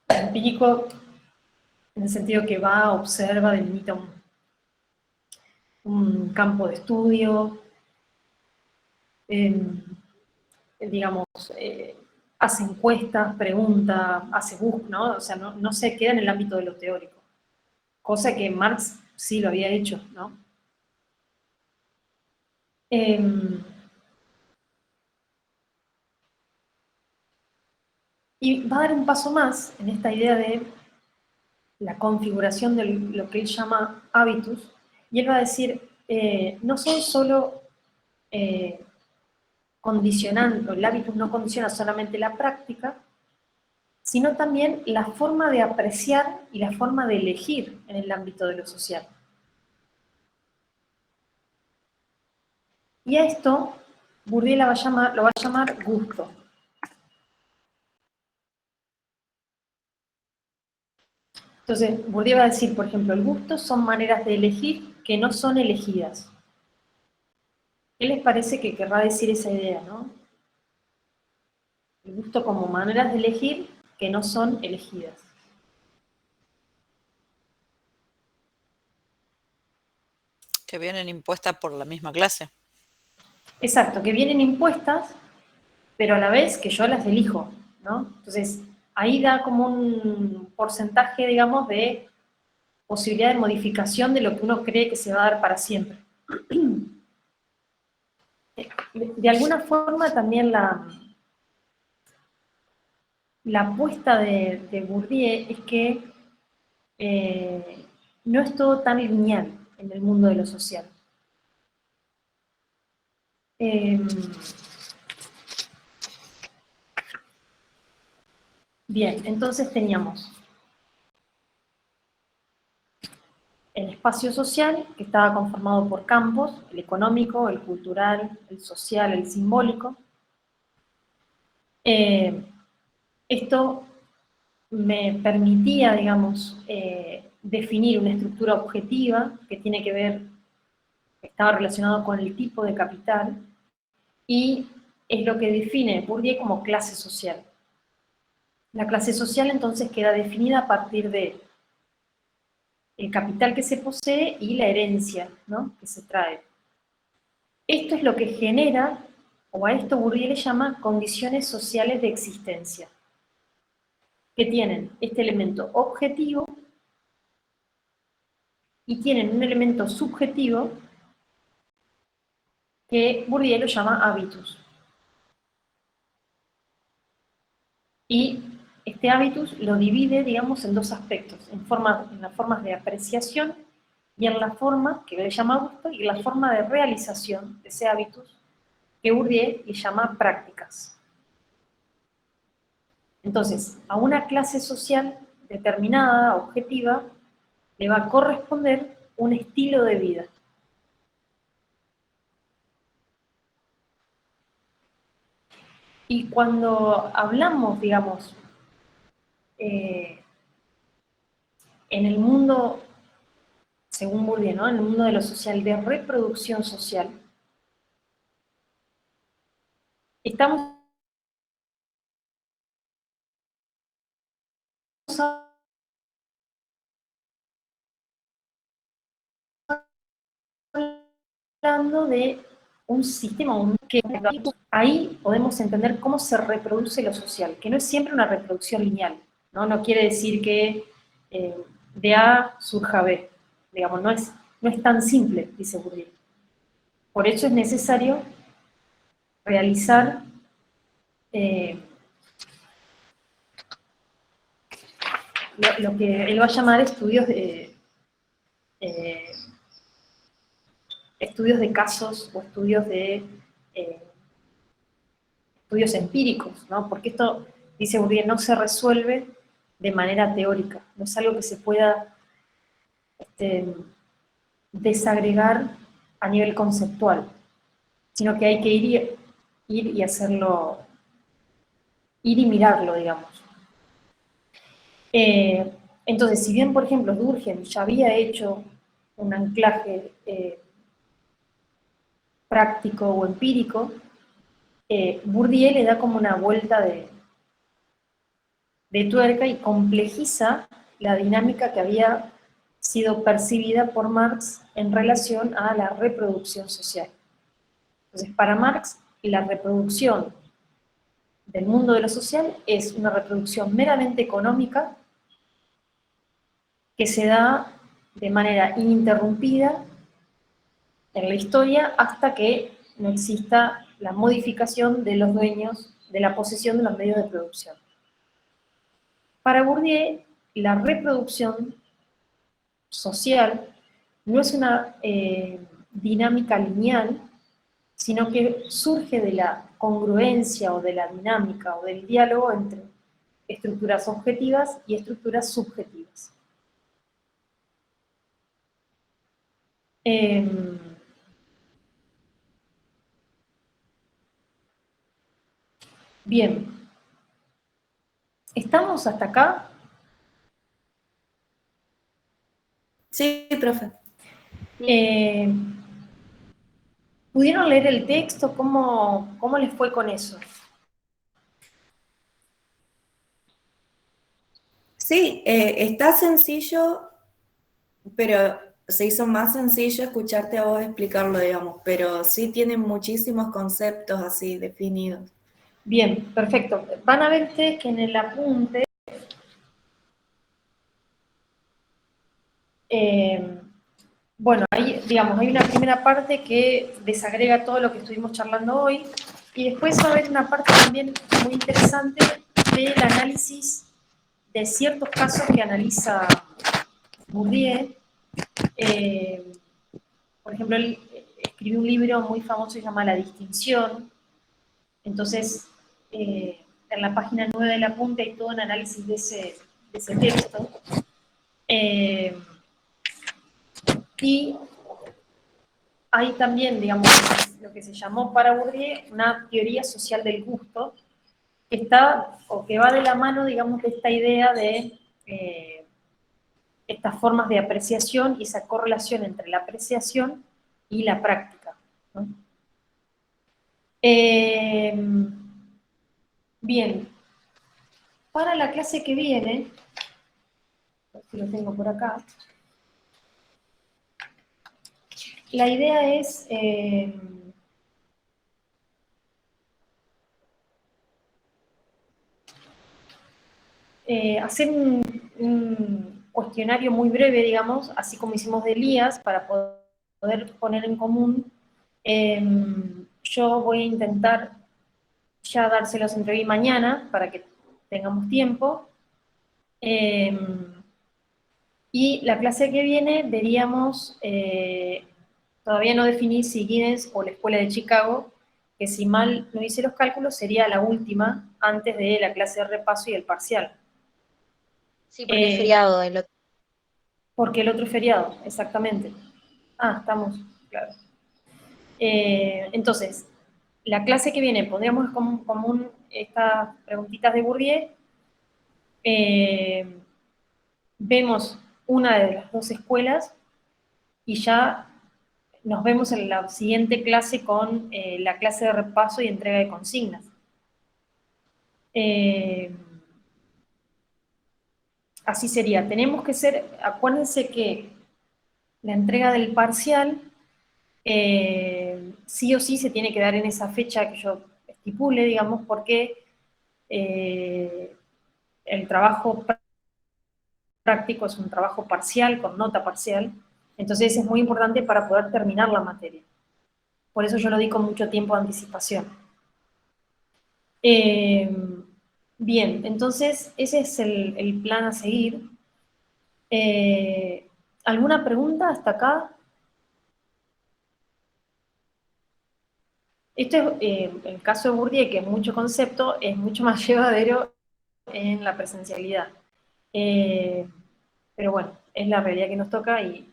empírico en el sentido que va, observa, delimita un campo de estudio, digamos, hace encuestas, pregunta, hace búsqueda, ¿no? O sea, no se queda en el ámbito de lo teórico, cosa que Marx sí lo había hecho, ¿no? Y va a dar un paso más en esta idea de la configuración de lo que él llama hábitus, y él va a decir, no son solo condicionando, el hábitus no condiciona solamente la práctica, sino también la forma de apreciar y la forma de elegir en el ámbito de lo social. Y a esto Bourdieu lo va a llamar gusto. Entonces, Bourdieu va a decir, por ejemplo, el gusto son maneras de elegir que no son elegidas. ¿Qué les parece que querrá decir esa idea, no? El gusto como maneras de elegir que no son elegidas. Que vienen impuestas por la misma clase. Exacto, que vienen impuestas, pero a la vez que yo las elijo, ¿no? Entonces, ahí da como un porcentaje, digamos, de posibilidad de modificación de lo que uno cree que se va a dar para siempre. De alguna forma también la apuesta de Bourdieu es que no es todo tan lineal en el mundo de lo social. Bien, entonces teníamos el espacio social, que estaba conformado por campos, el económico, el cultural, el social, el simbólico. Esto me permitía, digamos, definir una estructura objetiva que tiene que ver, estaba relacionado con el tipo de capital, y es lo que define Bourdieu como clase social. La clase social entonces queda definida a partir de el capital que se posee y la herencia, ¿no?, que se trae. Esto es lo que genera, o a esto Bourdieu le llama condiciones sociales de existencia, que tienen este elemento objetivo y tienen un elemento subjetivo que Bourdieu lo llama hábitus. Y este hábitus lo divide, digamos, en dos aspectos, en las formas de apreciación y en la forma, que le llama gusto, y la forma de realización de ese hábitus, que Bourdieu le llama prácticas. Entonces, a una clase social determinada, objetiva, le va a corresponder un estilo de vida. Y cuando hablamos, digamos, en el mundo, según Bourdieu, ¿no?, en el mundo de lo social, de reproducción social, estamos hablando de un sistema que ahí podemos entender cómo se reproduce lo social, que no es siempre una reproducción lineal, ¿no? No quiere decir que de A surja B, digamos, no es tan simple, dice Bourdieu. Por eso es necesario realizar lo que él va a llamar estudios de casos o estudios empíricos, ¿no? Porque esto, dice Bourdieu, no se resuelve de manera teórica, no es algo que se pueda desagregar a nivel conceptual, sino que hay que ir y hacerlo, ir y mirarlo, digamos. Entonces, si bien, por ejemplo, Durkheim ya había hecho un anclaje práctico o empírico, Bourdieu le da como una vuelta de tuerca y complejiza la dinámica que había sido percibida por Marx en relación a la reproducción social. Entonces, para Marx, la reproducción del mundo de lo social es una reproducción meramente económica que se da de manera ininterrumpida en la historia hasta que no exista la modificación de los dueños de la posesión de los medios de producción. Para Bourdieu, la reproducción social no es una dinámica lineal, sino que surge de la congruencia o de la dinámica o del diálogo entre estructuras objetivas y estructuras subjetivas. Bien, ¿estamos hasta acá? Sí, profe. ¿Pudieron leer el texto? ¿Cómo les fue con eso? Sí, está sencillo, pero se hizo más sencillo escucharte a vos explicarlo, digamos, pero sí tiene muchísimos conceptos así definidos. Bien, perfecto. Van a ver ustedes que en el apunte bueno, ahí, digamos, hay una primera parte que desagrega todo lo que estuvimos charlando hoy, y después va a haber una parte también muy interesante del análisis de ciertos casos que analiza Bourdieu. Por ejemplo, él escribió un libro muy famoso que se llama La distinción. Entonces, en la página 9 del apunte hay todo un análisis de ese texto. Y hay también, digamos, lo que se llamó para Bourdieu una teoría social del gusto, que está, o que va de la mano, digamos, de esta idea de estas formas de apreciación y esa correlación entre la apreciación y la práctica, ¿no? Bien, para la clase que viene, a ver si lo tengo por acá, la idea es hacer un cuestionario muy breve, digamos, así como hicimos de Elías, para poder poner en común. Yo voy a intentar ya dárselos entre hoy y mañana, para que tengamos tiempo. Y la clase que viene veríamos, todavía no definí si Guinness o la Escuela de Chicago, que si mal no hice los cálculos sería la última antes de la clase de repaso y el parcial. Sí, porque es feriado el otro. Porque el otro es feriado, exactamente. Ah, estamos, claro. Entonces, la clase que viene pondríamos como común estas preguntitas de Bourdieu. Vemos una de las dos escuelas y ya nos vemos en la siguiente clase con la clase de repaso y entrega de consignas. Así sería. Tenemos que ser, acuérdense que la entrega del parcial sí o sí se tiene que dar en esa fecha que yo estipule, digamos, porque el trabajo práctico es un trabajo parcial, con nota parcial, entonces es muy importante para poder terminar la materia. Por eso yo lo di con mucho tiempo de anticipación. Bien, entonces ese es el plan a seguir. ¿Alguna pregunta hasta acá? Esto es, el caso de Bourdieu, que es mucho concepto, es mucho más llevadero en la presencialidad. Pero bueno, es la realidad que nos toca y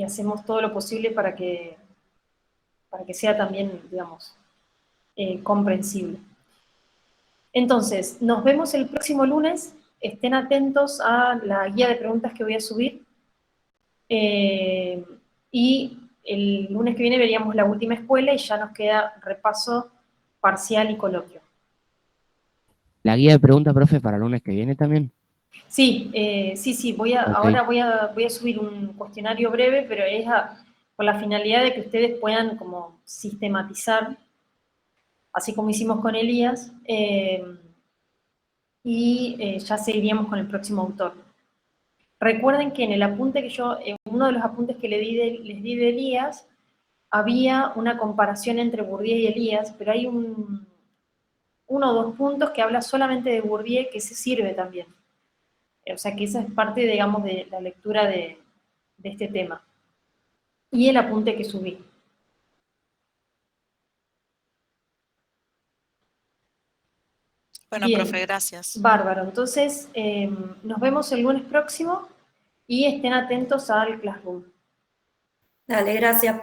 hacemos todo lo posible para que sea también, digamos, comprensible. Entonces, nos vemos el próximo lunes. Estén atentos a la guía de preguntas que voy a subir. Y el lunes que viene veríamos la última escuela y ya nos queda repaso parcial y coloquio. La guía de preguntas, profe, para el lunes que viene también. Sí, sí, Ok. ahora voy a subir un cuestionario breve, pero es con la finalidad de que ustedes puedan como sistematizar, así como hicimos con Elías, y ya seguiríamos con el próximo autor. Recuerden que en el apunte que yo, en uno de los apuntes que les di de Elías, había una comparación entre Bourdieu y Elías, pero hay uno o dos puntos que habla solamente de Bourdieu que se sirve también. O sea que esa es parte, digamos, de la lectura de este tema. Y el apunte que subí. Bueno, Bien, profe, gracias. bárbaro. Entonces, nos vemos el lunes próximo y estén atentos al Classroom. Dale, gracias.